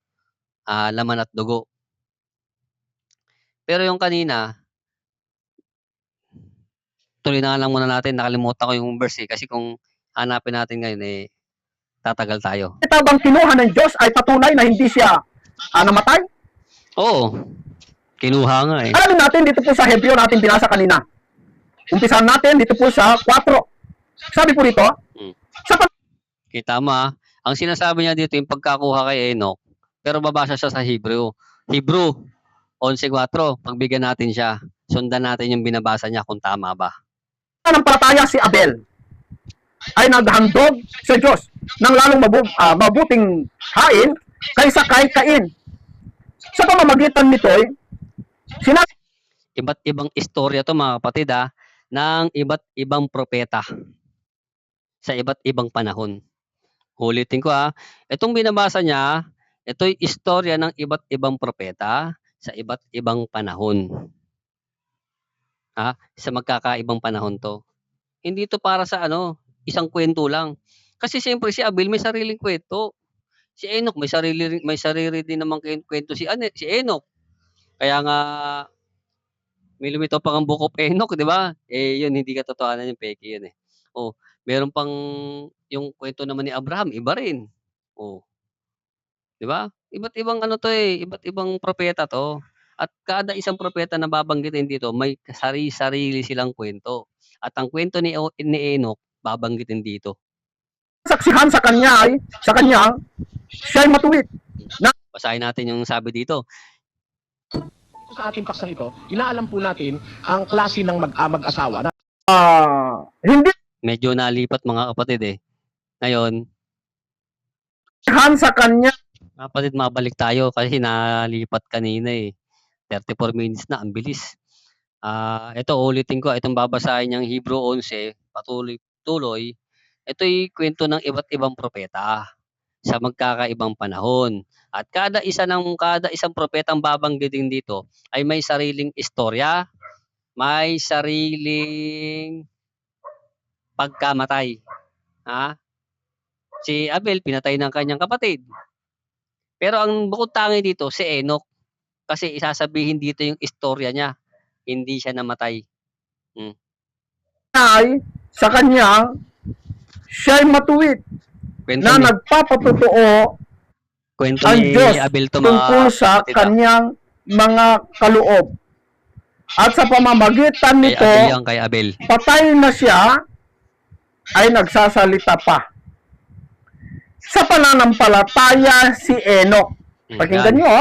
laman at dugo. Pero yung kanina, tuloy na lang muna natin. Nakalimutan ko yung verse eh. Kasi kung hanapin natin ngayon eh, tatagal tayo. Bang kinuha ng Diyos ay patunay na hindi siya namatay? Oo. Kinuha nga eh. Alamin natin dito po sa Hebreo natin binasa kanina. Umpisahan natin dito po sa 4. Sabi po rito, Kita mo ang sinasabi niya dito yung pagkakuha kay Enoch, pero babasa siya sa Hebrew. Hebrew 11:4, pagbigyan natin siya. Sundan natin yung binabasa niya kung tama ba. Ng palataya si Abel ay naghandog sa Diyos ng lalong mabuting hain kaysa kay Cain. Sa pamamagitan nito'y sinabi iba't ibang istorya to mga kapatid ng iba't ibang propeta sa iba't ibang panahon. Ulitin ko itong binabasa niya, ito'y istorya ng iba't ibang propeta sa iba't ibang panahon. Sa magkakaibang panahon to. Hindi to para sa isang kwento lang. Kasi siyempre si Abel may sariling kwento. Si Enoch may sarili din namang kwento si Enoch. Kaya nga may lumitaw pang ang Book of Enoch, 'di ba? Yun hindi katotohanan yung peke yun eh. Meron pang yung kwento naman ni Abraham, iba rin. 'Di ba? Iba't ibang iba't ibang propeta 'to. At kada isang propeta na babanggitin dito may sarili silang kwento. At ang kwento ni Enoch babanggitin dito. saksihan sa kanya siya ay matuwid. Basahin natin yung sabi dito. Sa ating paksang ito, inaalam po natin ang klase ng mag-asawa na Hindi Medyo nalipat mga kapatid eh. Ngayon, sa kanya kapatid mabalik tayo kasi nalipat kanina eh. 34 minutes na, ang bilis. Ito ulitin ko, itong babasahin niyang Hebrew 11, tuloy. Ito'y kwento ng iba't ibang propeta sa magkakaibang panahon. At kada isang propetang babanggitin dito ay may sariling istorya, may sariling pagkamatay. Si Abel pinatay ng kanyang kapatid. Pero ang bukod tangi dito si Enoch kasi isasabihin dito yung istorya niya. Hindi siya namatay. ay sa kanyang siya'y matuwid Kwento na ni, nagpapatotoo kwento ang ni Diyos Abel to, tungkol mga sa kapatid. kanyang mga kaloob. At sa pamamagitan Kay nito, Abel yan, kay Abel. patay na siya ay nagsasalita pa. Sa pananampalataya si Enoch. Pakinggan Yan. nyo,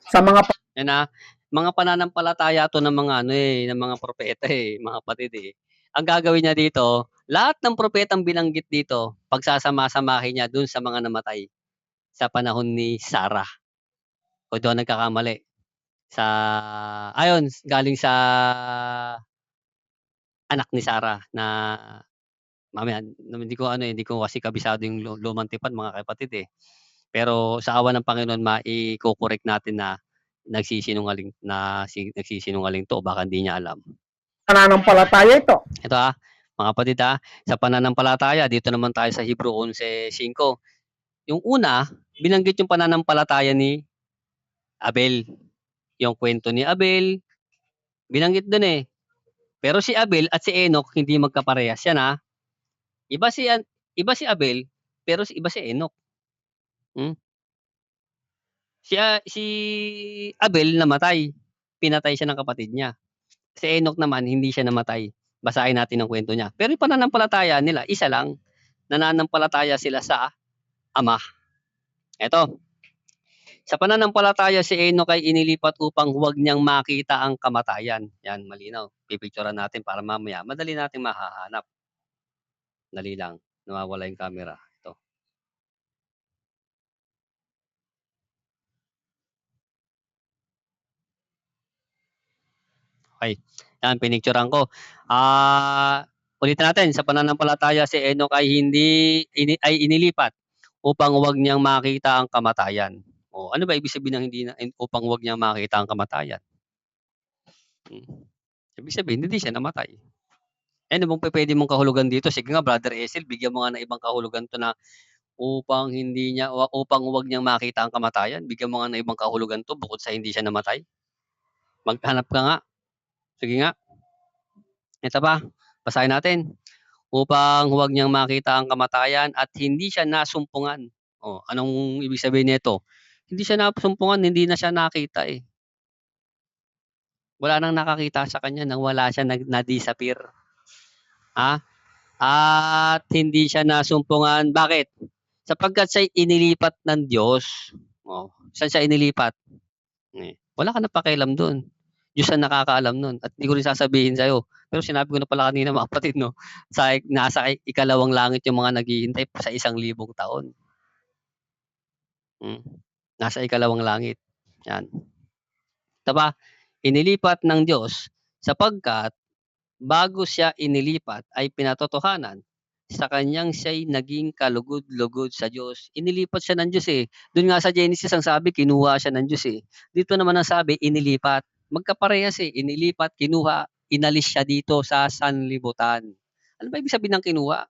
sa mga Yan na, mga pananampalataya to ng mga ng mga propeta mga kapatid Ang gagawin niya dito, lahat ng propetang binanggit dito, pagsasama-samahin niya dun sa mga namatay sa panahon ni Sarah. O doon nagkakamali. Galing sa anak ni Sarah na mamaya hindi ko kasi kabisado yung lumang tipan, mga kapatid Pero sa awa ng Panginoon maiko-correct natin na nagsisinungaling to, baka hindi niya alam. pananampalataya ito. Ito mga kapatid sa pananampalataya, dito naman tayo sa Hebrew 11:5. Yung una, binanggit yung pananampalataya ni Abel. Yung kwento ni Abel, binanggit dun Pero si Abel at si Enoch hindi magkaparehas yan Iba si Abel, pero iba si Enoch. Si Abel namatay, pinatay siya ng kapatid niya. Si Enoch naman hindi siya namatay. Basahin natin ang kwento niya. Pero yung pananampalataya nila, isa lang. Nananampalataya sila sa Ama. Eto, sa pananampalataya si Enoch ay inilipat upang huwag niyang makita ang kamatayan. Yan, malinaw. Pipicturean natin para mamaya madali nating mahahanap. Dali lang, nawawala yung camera. Ito. Okay. Yan, pinicturean ko. Ulitin natin, sa pananampalataya si Enoch ay inilipat upang huwag niyang makita ang kamatayan. Ano ba ibig sabihin ng upang huwag niyang makita ang kamatayan? Ibig sabihin, hindi siya namatay. Ano bang pwede mong kahulugan dito? Sige nga, Brother Esel, bigyan mo nga ng ibang kahulugan to na upang huwag niyang makita ang kamatayan. Bigyan mo nga ng ibang kahulugan to bukod sa hindi siya namatay. Maghanap ka nga. Sige nga. Ito pa, basahin natin. Upang huwag niyang makita ang kamatayan at hindi siya nasumpungan. Anong ibig sabihin nito? Hindi siya nasumpungan, hindi na siya nakita Wala nang nakakita sa kanya nang wala siya na-disappear. At hindi siya nasumpungan. Bakit? Sapagkat siya'y inilipat ng Diyos. Saan siya inilipat? Wala ka na pakialam doon. Diyos ang nakakaalam nun. At hindi ko rin sasabihin sa'yo. Pero sinabi ko na pala kanina, mga kapatid, nasa ikalawang langit yung mga naghihintay sa 1,000 taon. Nasa ikalawang langit. Yan. Diba? Inilipat ng Diyos sapagkat bago siya inilipat ay pinatotohanan sa kanyang siya'y naging kalugod-lugod sa Diyos. Inilipat siya ng Diyos Doon nga sa Genesis ang sabi, kinuha siya ng Diyos Dito naman ang sabi, inilipat. Magkaparehas inilipat, kinuha, inalis siya dito sa sanlibutan. Ano ba ibig sabihin ng kinuha?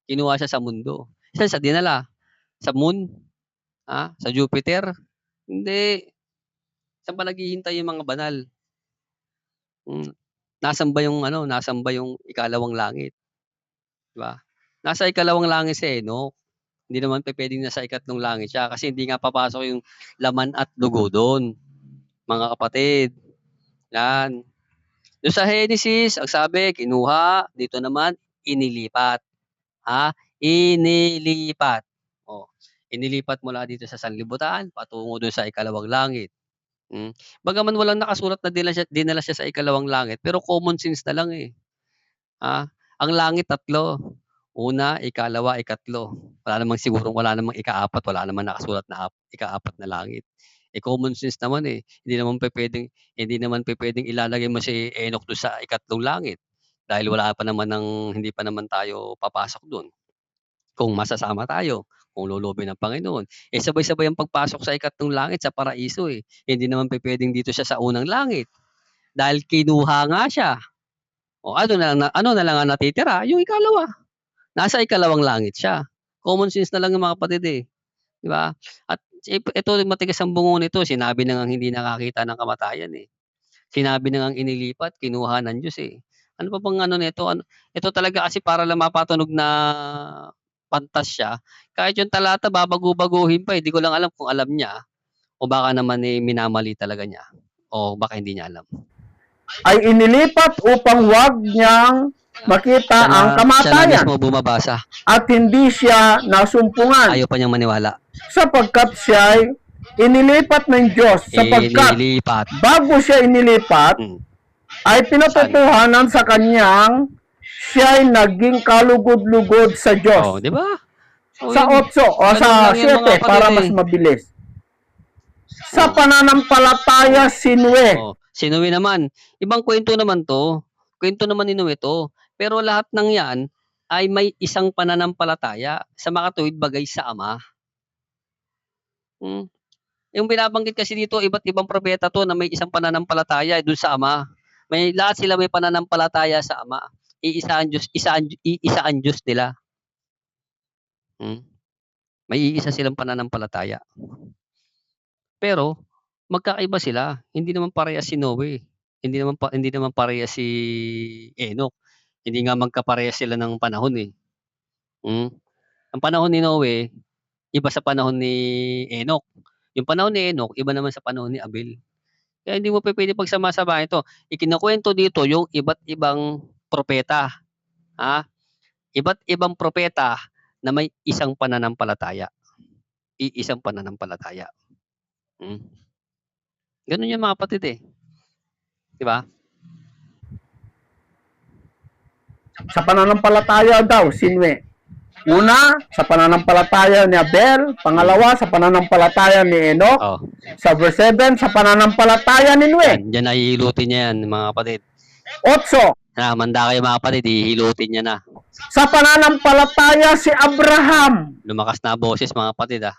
Kinuha siya sa mundo. Saan siya dinala? Sa moon? Sa Jupiter? Hindi. Saan ba naghihintay yung mga banal? Nasaan ba yung ikalawang langit? Diba? Nasa ikalawang langit si Enoch. Hindi naman pwedeng nasa ikatlong langit siya kasi hindi nga papasok yung laman at dugo doon, mga kapatid. Yan. Doon sa Genesis, ang sabi, kinuha. Dito naman, inilipat. Inilipat. Inilipat mula dito sa sanlibutan patungo doon sa ikalawang langit. Bagaman walang nakasulat na dinala siya sa ikalawang langit, pero common sense na lang Ang langit 3. Una, ikalawa, ikatlo. Wala namang ikaapat, wala namang nakasulat na ikaapat na langit. Common sense naman Hindi naman pwedeng ilalagay mo si Enoch doon sa ikatlong langit dahil hindi pa naman tayo papasok doon. Kung masasama tayo, kung lolobin ng Panginoon. Sabay-sabay ang pagpasok sa ikatlong langit sa paraiso Hindi naman pwedeng dito siya sa unang langit dahil kinuha nga siya. Ano na lang ang natitira? Yung ikalawa. Nasa ikalawang langit siya. Common sense na lang yung mga kapatid Di ba? At ito matigas ang bungo nito. Sinabi na nga hindi nakakita ng kamatayan Sinabi na nga inilipat, kinuha ng Diyos Ano pa bang ano nito? Ano, ito talaga kasi para lang mapatunog na pantasya. Kahit yung talata babago-baguhin pa, eh. Di ko lang alam kung alam niya o baka naman eh, minamali talaga niya o baka hindi niya alam. ay inilipat upang wag niyang makita ang Siya na kamatayan mismo bumabasa. at hindi siya nasumpungan Ayaw pa niyang maniwala. sapagkat siya ay inilipat ng Diyos sapagkat Ililipat. bago siya inilipat Hmm. ay pinatotohanan sa kanyang siya ay naging kalugod-lugod sa Oh, Diyos. di ba? Oh, Sa yun. 8 o Ganun sa lang yan, mga 7 para kapatid, mas eh. mabilis. Sa pananampalataya sinwe. Oh, si Noe naman, ibang kwento naman 'to. Kwento naman ni Noe 'to. Pero lahat ng 'yan ay may isang pananampalataya sa makatuwid bagay sa Ama. Hmm. Yung binabanggit kasi dito, iba't ibang propeta 'to na may isang pananampalataya dun sa Ama. Lahat sila may pananampalataya sa Ama. Iisa ang Diyos, iisa ang Diyos nila. May iisa silang pananampalataya. Pero magkakaiba sila. Hindi naman parehas si Noe. Hindi naman parehas si Enoch. Hindi nga magkaparehas sila ng panahon eh. Ang panahon ni Noe, iba sa panahon ni Enoch. Yung panahon ni Enoch, iba naman sa panahon ni Abel. Kaya hindi mo pwede pagsama-samahin ito. Ikinukuwento dito yung iba't ibang propeta. Ha? Iba't ibang propeta na may isang pananampalataya. Iisang pananampalataya. Ganun yung mga kapatid eh. Di ba? Sa pananampalataya daw, sinwe. Una, sa pananampalataya ni Abel. Pangalawa, sa pananampalataya ni Enoch. Oh. Sa verse 7, sa pananampalataya ni Noe. Diyan nahihilutin niya yan, mga kapatid. 8, Manda kayo mga kapatid, hihilutin niya na. sa pananampalataya si Abraham. Lumakas na boses mga kapatid ah.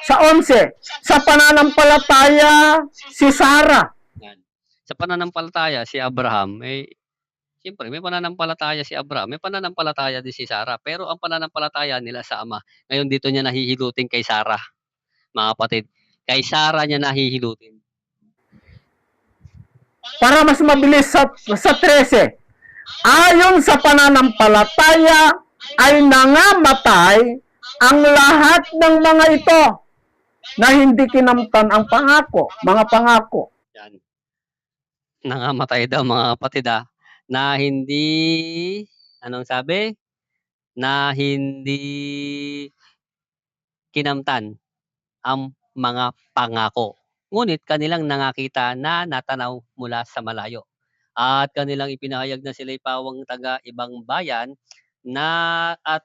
Sa 11, sa pananampalataya si Sarah. Yan. Sa pananampalataya si Abraham, siyempre may pananampalataya si Abraham, may pananampalataya din si Sarah. Pero ang pananampalataya nila sa Ama, ngayon dito niya nahihilutin kay Sarah, mga kapatid. Kay Sarah niya nahihilutin. Para mas mabilis sa 13, ayon sa pananampalataya ay nangamatay ang lahat ng mga ito na hindi kinamtan ang pangako, mga pangako. Yan. Nangamatay daw mga kapatid ah, na hindi, anong sabi? Na hindi kinamtan ang mga pangako. Ngunit kanilang nangakita na natanaw mula sa malayo. At kanilang ipinahayag na sila'y pawang taga ibang bayan na at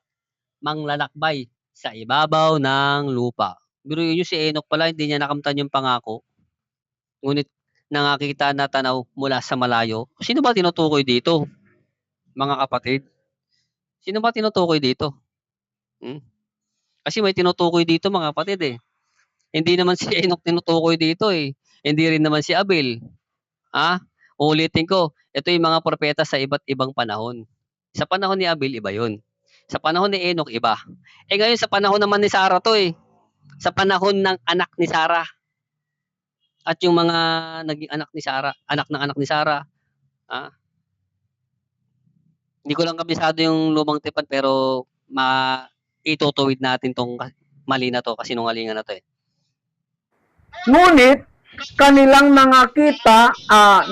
manglalakbay sa ibabaw ng lupa. Biruin niyo si Enoch pala, hindi niya nakamtan yung pangako. Ngunit nangakita na tanaw mula sa malayo. Sino ba tinutukoy dito? Mga kapatid. Sino ba tinutukoy dito? Kasi may tinutukoy dito mga kapatid eh. Hindi naman si Enoch tinutukoy dito eh. Hindi rin naman si Abel. Ulitin ko, ito yung mga propeta sa iba't ibang panahon. Sa panahon ni Abel, iba yun. Sa panahon ni Enoch, iba. Ngayon sa panahon naman ni Sarah to eh. Sa panahon ng anak ni Sarah. At yung mga naging anak ni Sarah, anak ng anak ni Sarah. Hindi ko lang kabisado yung lumang tipan pero itutuwid natin tong mali na to, kasinungalingan na to eh. Ngunit kanilang nangakita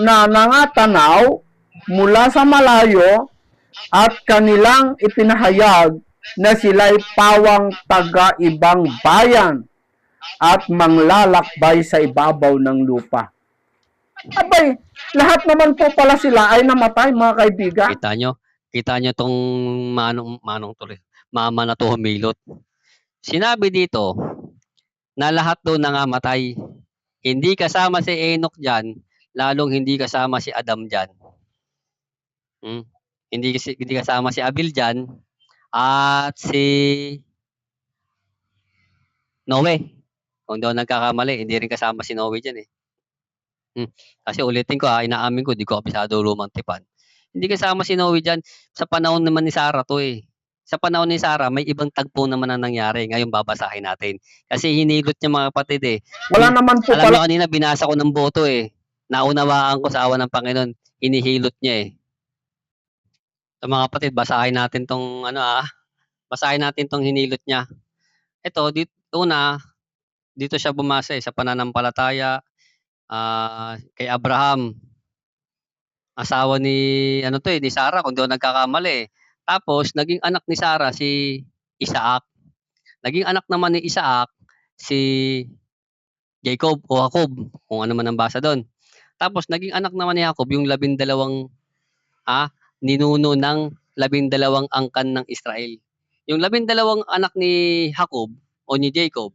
na nangatanaw mula sa malayo at kanilang ipinahayag na sila'y pawang taga-ibang bayan at manglalakbay sa ibabaw ng lupa. Abay, lahat naman po pala sila ay namatay, mga kaibigan. Kita nyo tong mama na to humilot. Sinabi dito na lahat doon nangamatay. Hindi kasama si Enoch dyan, lalong hindi kasama si Adam dyan. Hindi kasama si Abel dyan, at si Noe. Kung daw nagkakamali, hindi rin kasama si Noe dyan eh. Kasi ulitin ko inaamin ko, di ko kabisado lumang tipan. Hindi kasama si Noe dyan. Sa panahon naman ni Sarah to eh. Sa panahon ni Sarah, may ibang tagpo naman ang nangyari. Ngayon babasahin natin. Kasi hinilot niya mga kapatid eh. Wala naman po Alam pala. nyo kanina, binasa ko ng boto eh. Naunawaan ko sa awa ng Panginoon. inihilot niya, eh. So, mga kapatid, basahin natin 'tong ano, basahin natin 'tong hinilot niya. Ito una, dito siya bumase, sa pananampalataya, kay Abraham, asawa ni ano 'to, ni Sarah kung di ako nagkakamali, eh. Tapos naging anak ni Sarah si Isaac. Naging anak naman ni Isaac si Jacob o Jacob, kung ano man ang basa do'n. Tapos naging anak naman ni Jacob yung 12, ninuno ng 12 angkan ng Israel. Yung 12 anak ni Jacob o ni Jacob,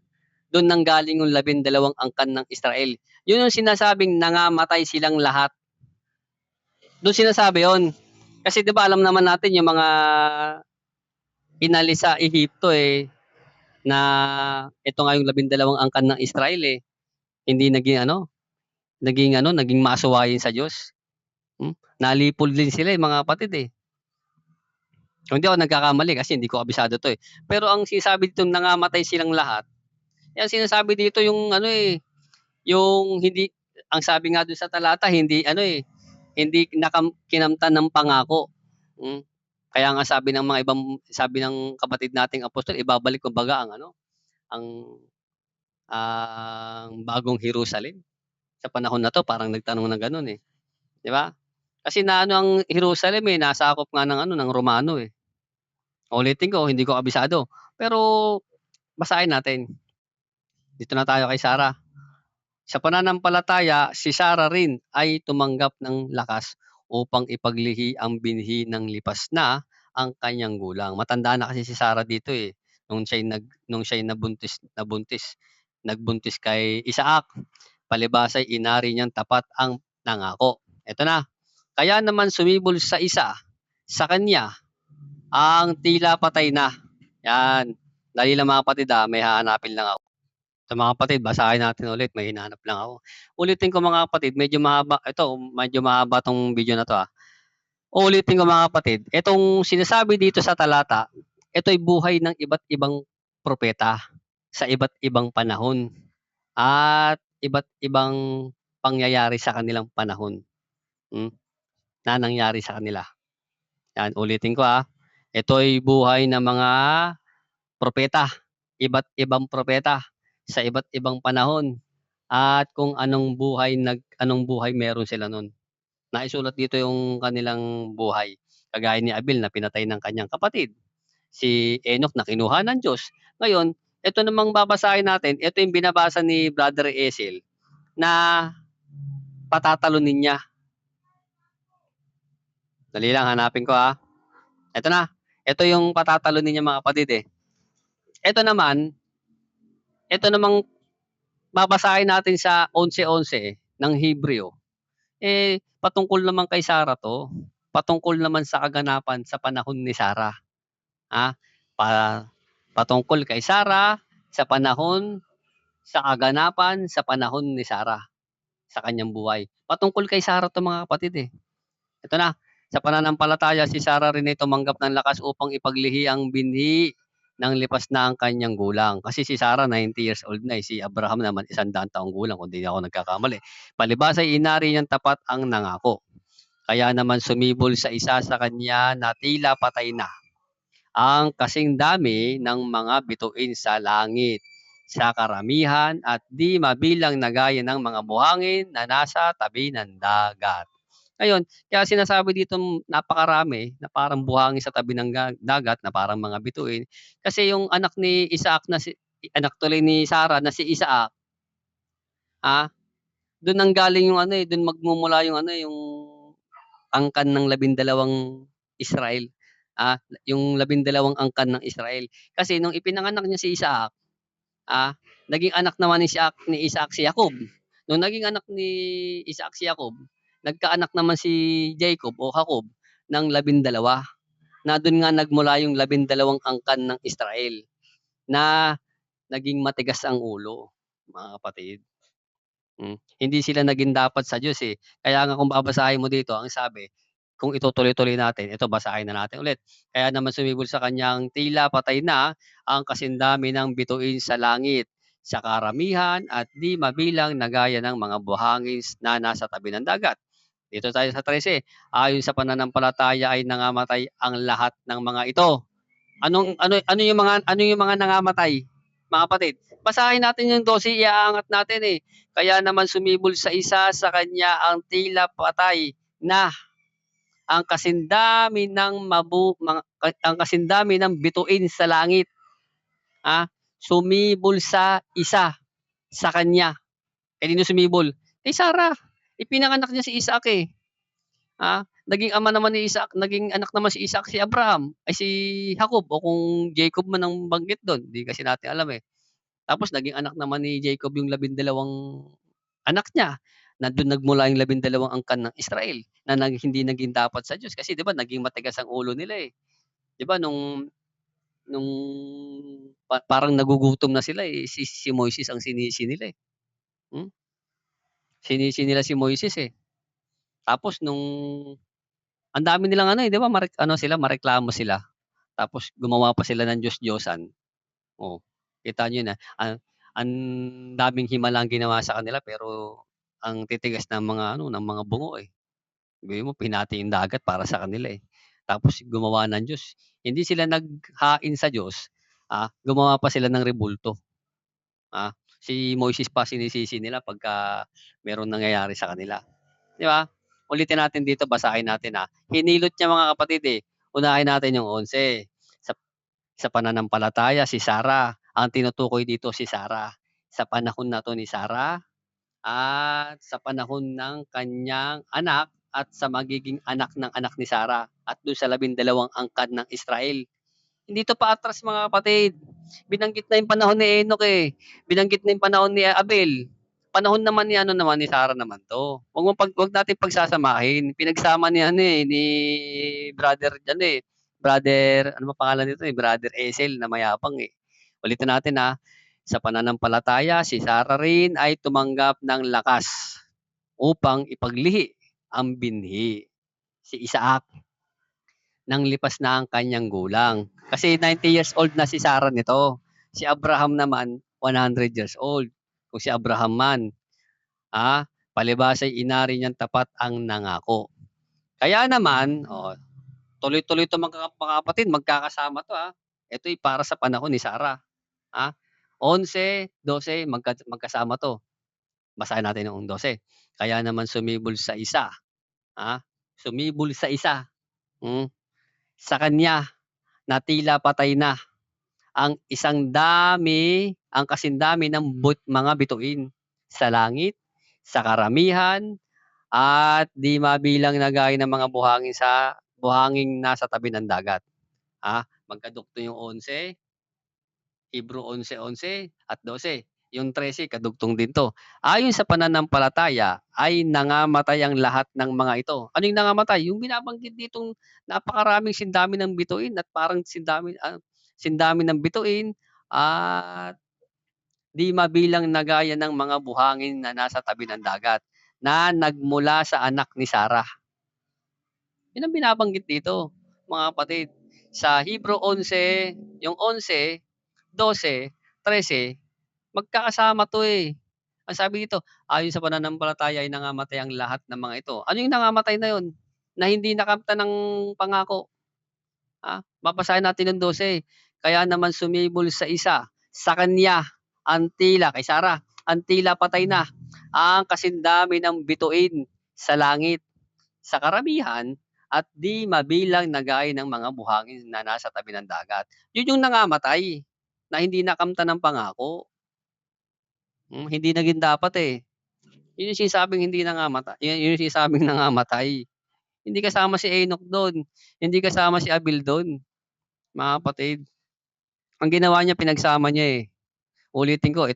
do'n nanggaling yung 12 angkan ng Israel. Yun yung sinasabing nangamatay silang lahat. Do'n sinasabi yun. Kasi 'di ba alam naman natin yung mga inalis sa Ehipto, na ito nga yung 12 angkan ng Israel, hindi naging maasuwayin sa Diyos. Nalipol din sila, mga kapatid, Kung hindi ako nagkakamali kasi hindi ko kabisado 'to, Pero ang sinasabi dito nangamatay silang lahat, ang sinasabi dito yung yung hindi ang sabi nga dun sa talata hindi kinamtan ng pangako. Kaya nga sabi ng kapatid nating apostol, ibabalik kumbaga ang bagong Jerusalem. Sa panahon na 'to parang nagtanong ng gano'n, 'di ba? Kasi ang Jerusalem, nasakop nga ng Romano, Uulitin ko, hindi ko kabisado. Pero basahin natin. Dito na tayo kay Sarah. Sa pananampalataya, si Sarah rin ay tumanggap ng lakas upang ipaglihi ang binhi ng lipas na ang kanyang gulang. Matanda na kasi si Sarah dito, nung siya'y nagbuntis kay Isaac. Palibasay inari niyang tapat ang nangako. Ito na. Kaya naman sumibol sa isa sa kanya ang tila patay na. Yan. Dali lang mga kapatid, may hahanapin lang ako. Sa mga kapatid, basahin natin ulit, may hinahanap lang ako. Ulitin ko mga kapatid, medyo mahaba tong video na to. Ulitin ko mga kapatid, itong sinasabi dito sa talata, ito'y buhay ng iba't ibang propeta sa iba't ibang panahon at iba't ibang pangyayari sa kanilang panahon, na nangyari sa kanila. Yan, ulitin ko, ito'y buhay ng mga propeta, iba't ibang propeta sa iba't ibang panahon at kung anong buhay meron sila nun. Naisulat dito yung kanilang buhay. Kagaya ni Abel na pinatay ng kanyang kapatid. Si Enoch na kinuha ng Diyos. Ngayon, ito namang babasahin natin, ito yung binabasa ni Brother Ezel na patatalunin niya. Dali lang, hanapin ko, Ito na. Ito yung patatalunin niya mga kapatid, Ito namang babasahin natin sa 11:11 ng Hebreo. Patungkol naman kay Sarah 'to, patungkol naman sa kaganapan sa panahon ni Sarah. Patungkol kay Sarah sa kaganapan sa panahon ni Sarah sa kanyang buhay. Patungkol kay Sarah 'to mga kapatid, Ito na, sa pananampalataya si Sarah rin ay tumanggap ng lakas upang ipaglihi ang binhi ng lipas na ang kanyang gulang. Kasi si Sarah 90 years old na, si Abraham naman 100 taong gulang kung di ako nagkakamali. Palibas ay inari niyang tapat ang nangako. Kaya naman sumibol sa isa sa kanya na tila patay na ang kasing dami ng mga bituin sa langit, sa karamihan at di mabilang na gaya ng mga buhangin na nasa tabi ng dagat. Ngayon, kaya sinasabi dito napakarami na parang buhangin sa tabi ng dagat na parang mga bituin. Kasi yung anak ni Isaac anak tuloy ni Sarah na si Isaac, doon nanggaling yung doon magmumula yung yung angkan ng 12 Israel. Yung 12 angkan ng Israel. Kasi nung ipinanganak niya si Isaac, naging anak naman ni Isaac si Jacob. Nung naging anak ni Isaac si Jacob, nagkaanak naman si Jacob o Jacob ng 12, na doon nga nagmula yung 12 angkan ng Israel na naging matigas ang ulo, mga kapatid. Hindi sila naging dapat sa Diyos, Kaya nga kung babasahin mo dito, ang sabi, kung itutuloy-tuloy natin, ito basahin na natin ulit. Kaya naman sumibol sa kanyang tila patay na ang kasindami ng bituin sa langit, sa karamihan at di mabilang na gaya ng mga buhangin na nasa tabi ng dagat. Dito tayo sa 13, ayon sa pananampalataya ay nangamatay ang lahat ng mga ito. Ano yung mga nangamatay? Mga kapatid, basahin natin yung 12, iaangat natin eh. Kaya naman sumibol sa isa sa kanya ang tila patay na ang kasindami ang kasindami ng bituin sa langit. Sumibol sa isa sa kanya. Kanino sumibol? Kay Sarah. Ipinanganak niya si Isaac eh. Naging ama naman ni Isaac, naging anak naman si Isaac si Abraham, ay si Jacob o kung Jacob man ang banggit doon, hindi kasi natin alam eh. Tapos naging anak naman ni Jacob yung 12 anak niya, na doon nagmula yung 12 angkan ng Israel na hindi naging dapat sa Diyos kasi 'di ba naging matigas ang ulo nila eh. 'Di ba nung parang nagugutom na sila eh, si Moises ang sinisi nila eh. Hmm? Sinisi nila si Moises eh. Tapos ang dami nilang ano eh, 'di ba mareklamo sila. Tapos gumawa pa sila ng Diyos-Diyosan. Oh, kita niyo na, ang daming himala ang ginawa sa kanila pero ang titigas ng ng mga bungo eh. Sabihin mo pinati yung dagat para sa kanila eh. Tapos gumawa ng Diyos. Hindi sila naghain sa Diyos, gumawa pa sila ng rebulto. Si Moises pa sinisisi nila pagka merong nangyayari sa kanila. 'Di ba? Ulitin natin dito, basahin natin Hinilot niya mga kapatid eh. Unahin natin yung 11. Sa pananampalataya si Sarah, ang tinutukoy dito si Sarah. Sa panahon na 'to ni Sarah at sa panahon ng kanyang anak at sa magiging anak ng anak ni Sarah at do'n sa 12 angkan ng Israel. Hindi 'to paatras mga kapatid. Binanggit na yung panahon ni Enoch eh. Binanggit na yung panahon ni Abel. Panahon naman ni ni Sarah naman 'to. Wag natin pagsasamahin. Pinagsama ni ni brother diyan eh. Brother, ano ba pangalan nito eh? Brother Esel na mayabang eh. Ulitin natin sa pananampalataya si Sarah rin ay tumanggap ng lakas upang ipaglihi ang binhi. Si Isaac nang lipas na ang kanyang gulang. Kasi 90 years old na si Sarah nito. Si Abraham naman 100 years old. Kung si Abraham man, palibas ay inari niyang tapat ang nangako. Kaya naman, tuloy-tuloy 'to mga kapatid, magkakasama 'to Ito'y para sa panahon ni Sarah. 11, 12 magkasama 'to. Basahin natin yung 12. Kaya naman sumibol sa isa, sumibol sa isa, sa kanya na tila patay na ang ang kasindami ng mga bituin sa langit, sa karamihan, at di mabilang na gaya ng mga buhanging nasa tabi ng dagat. Magkadugtong yung 11, Hebrew 11:11 at 12. Yung 13 kadugtong din 'to. Ayon sa pananampalataya ay nangamatay ang lahat ng mga ito. Ano yung nangamatay? Yung binabanggit ditong napakaraming sindami ng bituin at parang sindami ng bituin at di mabilang na gaya ng mga buhangin na nasa tabi ng dagat na nagmula sa anak ni Sarah. Yun ang binabanggit dito, mga kapatid. Sa Hebrew 11, yung 11, 12, 13, magkakasama 'to eh. Ang sabi dito, ayon sa pananampalataya ay nangamatay ang lahat ng mga ito. Ano yung nangamatay na yun? Na hindi nakamtan ng pangako. Babasahin natin yung 12. Kaya naman sumibol sa isa, sa kanya, kay Sarah, ang tila patay na, ang kasindami ng bituin sa langit, sa karamihan, at di mabilang na gaya ng mga buhangin na nasa tabi ng dagat. Yun yung nangamatay, na hindi nakamtan ng pangako. Hindi naging dapat eh. Yun yung sinasabing hindi nangamatay. Yun yung sinasabing nangamatay. Hindi kasama si Enoch doon. Hindi kasama si Abel doon, mga kapatid. Ang ginawa niya, pinagsama niya eh. Ulitin ko,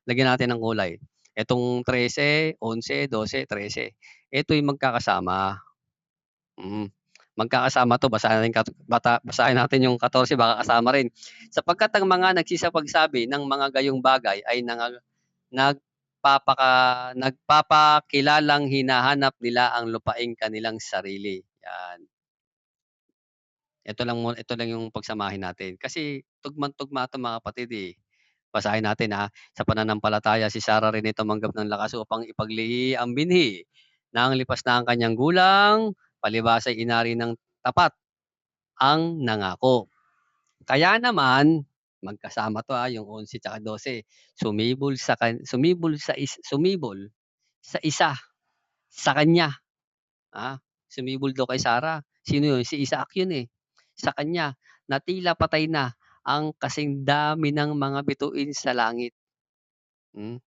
lagyan natin ng kulay. Itong 13, 11, 12, 13. Ito yung magkakasama. Magkakasama 'to, basahin natin yung 14, baka kasama rin. Sapagkat ang mga nagsisapagsabi ng mga gayong bagay ay nagpapakilalang hinahanap nila ang lupaing kanilang sarili. Yan. Ito lang yung pagsamahin natin. Kasi tugmang-tugma 'to mga kapatid eh. Basahin natin sa pananampalataya si Sarah rin ay tumanggap ng lakas upang ipaglihi ang binhi Nang lipas na ang kanyang gulang, palibhasa'y inari ng tapat ang nangako. Kaya naman, magkasama 'to, yung 11 tsaka 12, sumibol sa isa, sa kanya, sumibol daw kay Sarah. Sino yun? Si Isaac yun, eh. Sa kanya na tila patay na ang kasing dami ng mga bituin sa langit. Hmm,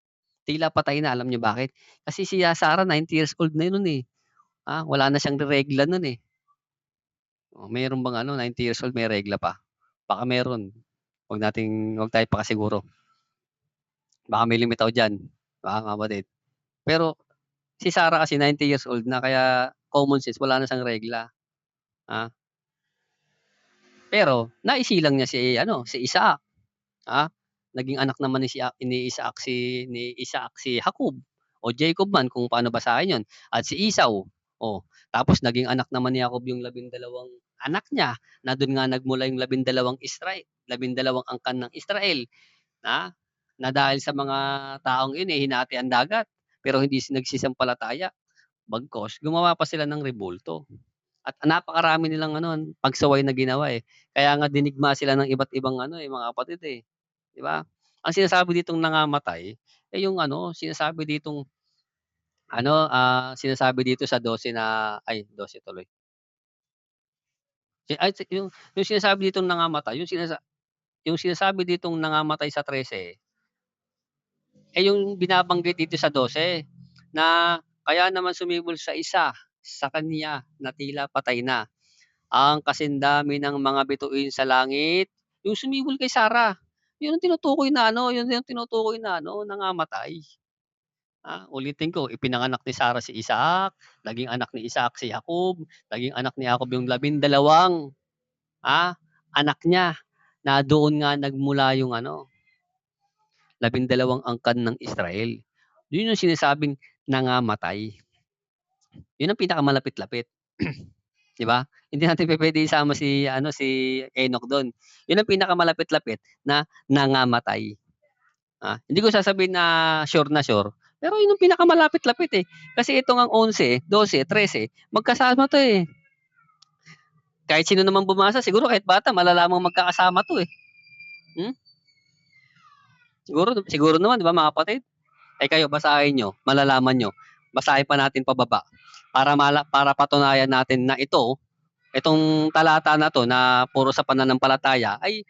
tila patay na, alam niyo bakit? Kasi si, Sarah 90 years old na yun nun, eh. Wala na siyang regla nun, eh. Oh, meron bang 90 years old may regla pa? Baka meron, 'wag tayo pakasiguro. Baka may limitaw diyan, mga kapatid. Pero si Sarah kasi 90 years old na kaya common sense wala na siyang regla, ah. Pero naisilang niya si Isaac, ah. Naging anak naman ni Isaac si Jacob o Jacob man kung paano basahin 'yun at si Esau, oh. Tapos naging anak naman ni Jacob yung 12 anak niya na dun nga nagmula yung 12 angkan ng Israel, na na dahil sa mga taong 'yun, hinati ang dagat pero hindi nagsisampalataya. Bagkus gumawa pa sila ng rebulto at napakarami nilang pagsaway na ginawa, eh. Kaya nga dinigma sila ng iba't ibang mga kapatid, eh, 'di ba? Ang sinasabi ditong nangamatay, yung sinasabi ditong sinasabi dito sa 12 na ay 12 tuloy. Yung sinasabi ditong nangamatay, yung sinasabi ditong nangamatay sa 13, yung binabanggit dito sa 12 na kaya naman sumibol sa isa, sa kanya na tila patay na. Ang kasindami ng mga bituin sa langit, yung sumibol kay Sarah. Yun ang tinutukoy na yun yung tinutukoy na nangamatay. Ulitin ko, ipinanganak ni Sarah si Isaac, naging anak ni Isaac si Jacob, naging anak ni Jacob yung 12, anak niya na doon nga nagmula yung 12 angkan ng Israel. Yun yung sinasabing nangamatay. Yun ang pinakamalapit-lapit. 'Di ba? Hindi natin pupuwede isama si Enoch dun. Yun ang pinakamalapit-lapit na nangamatay. Hindi ko sasabihin na sure, pero yun ang pinakamalapit-lapit, eh. Kasi ito ngang 11, 12, 13, magkasama 'to, eh. Kahit sino naman bumasa siguro kahit bata malalamang magkakasama 'to, eh. Hmm, siguro naman 'di ba mga kapatid? Kayo basahin niyo, malalaman niyo. Basahin pa natin pababa para patunayan natin na itong talata na 'to na puro sa pananampalataya ay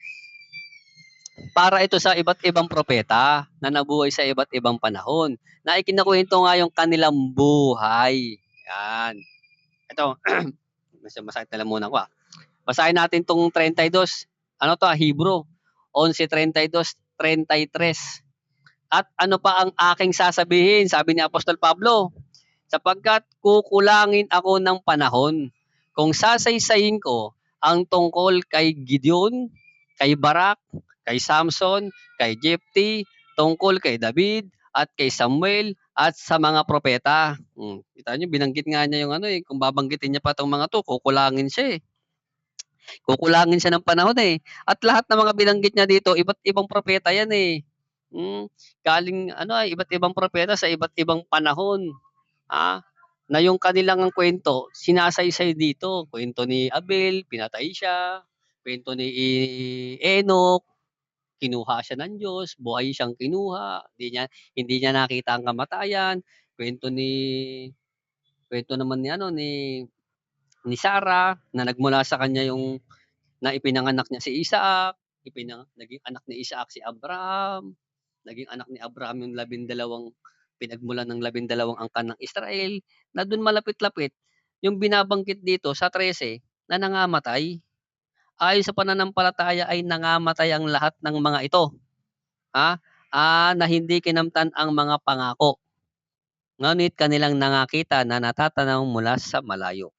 para ito sa iba't ibang propeta na nabuhay sa iba't ibang panahon, na ikinakuwento nga yung kanilang buhay, 'yan. Ito, medyo masakit na lamunan ko, Basahin natin 'tong 32, Hebrew 11:32, 33. At ano pa ang aking sasabihin, sabi ni Apostol Pablo, sapagkat kukulangin ako ng panahon. Kung sasaysayin ko ang tungkol kay Gideon, kay Barak, kay Samson, kay Jephthah, tungkol kay David at kay Samuel at sa mga propeta. Kita niyo binanggit nga niya yung kung babanggitin niya pa 'tong mga 'to kukulangin siya, eh. Kukulangin siya ng panahon, eh. At lahat ng mga binanggit niya dito iba't ibang propeta 'yan, eh. Hmm, galing iba't ibang propeta sa iba't ibang panahon, ah, na yung kanilang kuwento sinasaysay dito. Kuwento ni Abel, pinatay siya. Kuwento ni Enoch, kinuha siya ng Diyos, buhay siyang kinuha, hindi niya nakita ang kamatayan. Kuwento naman ni Sarah na nagmula sa kanya yung na ipinanganak niya si Isaac, naging anak ni Isaac si Abraham, naging anak ni Abraham yung 12 pinagmulan ng 12 angkan ng Israel, na dun malapit-lapit yung binabanggit dito sa 13 na nangamatay. Ayon sa pananampalataya ay nangamatay ang lahat ng mga ito, na hindi kinamtan ang mga pangako, ngunit kanilang nakakita na natatanaw mula sa malayo.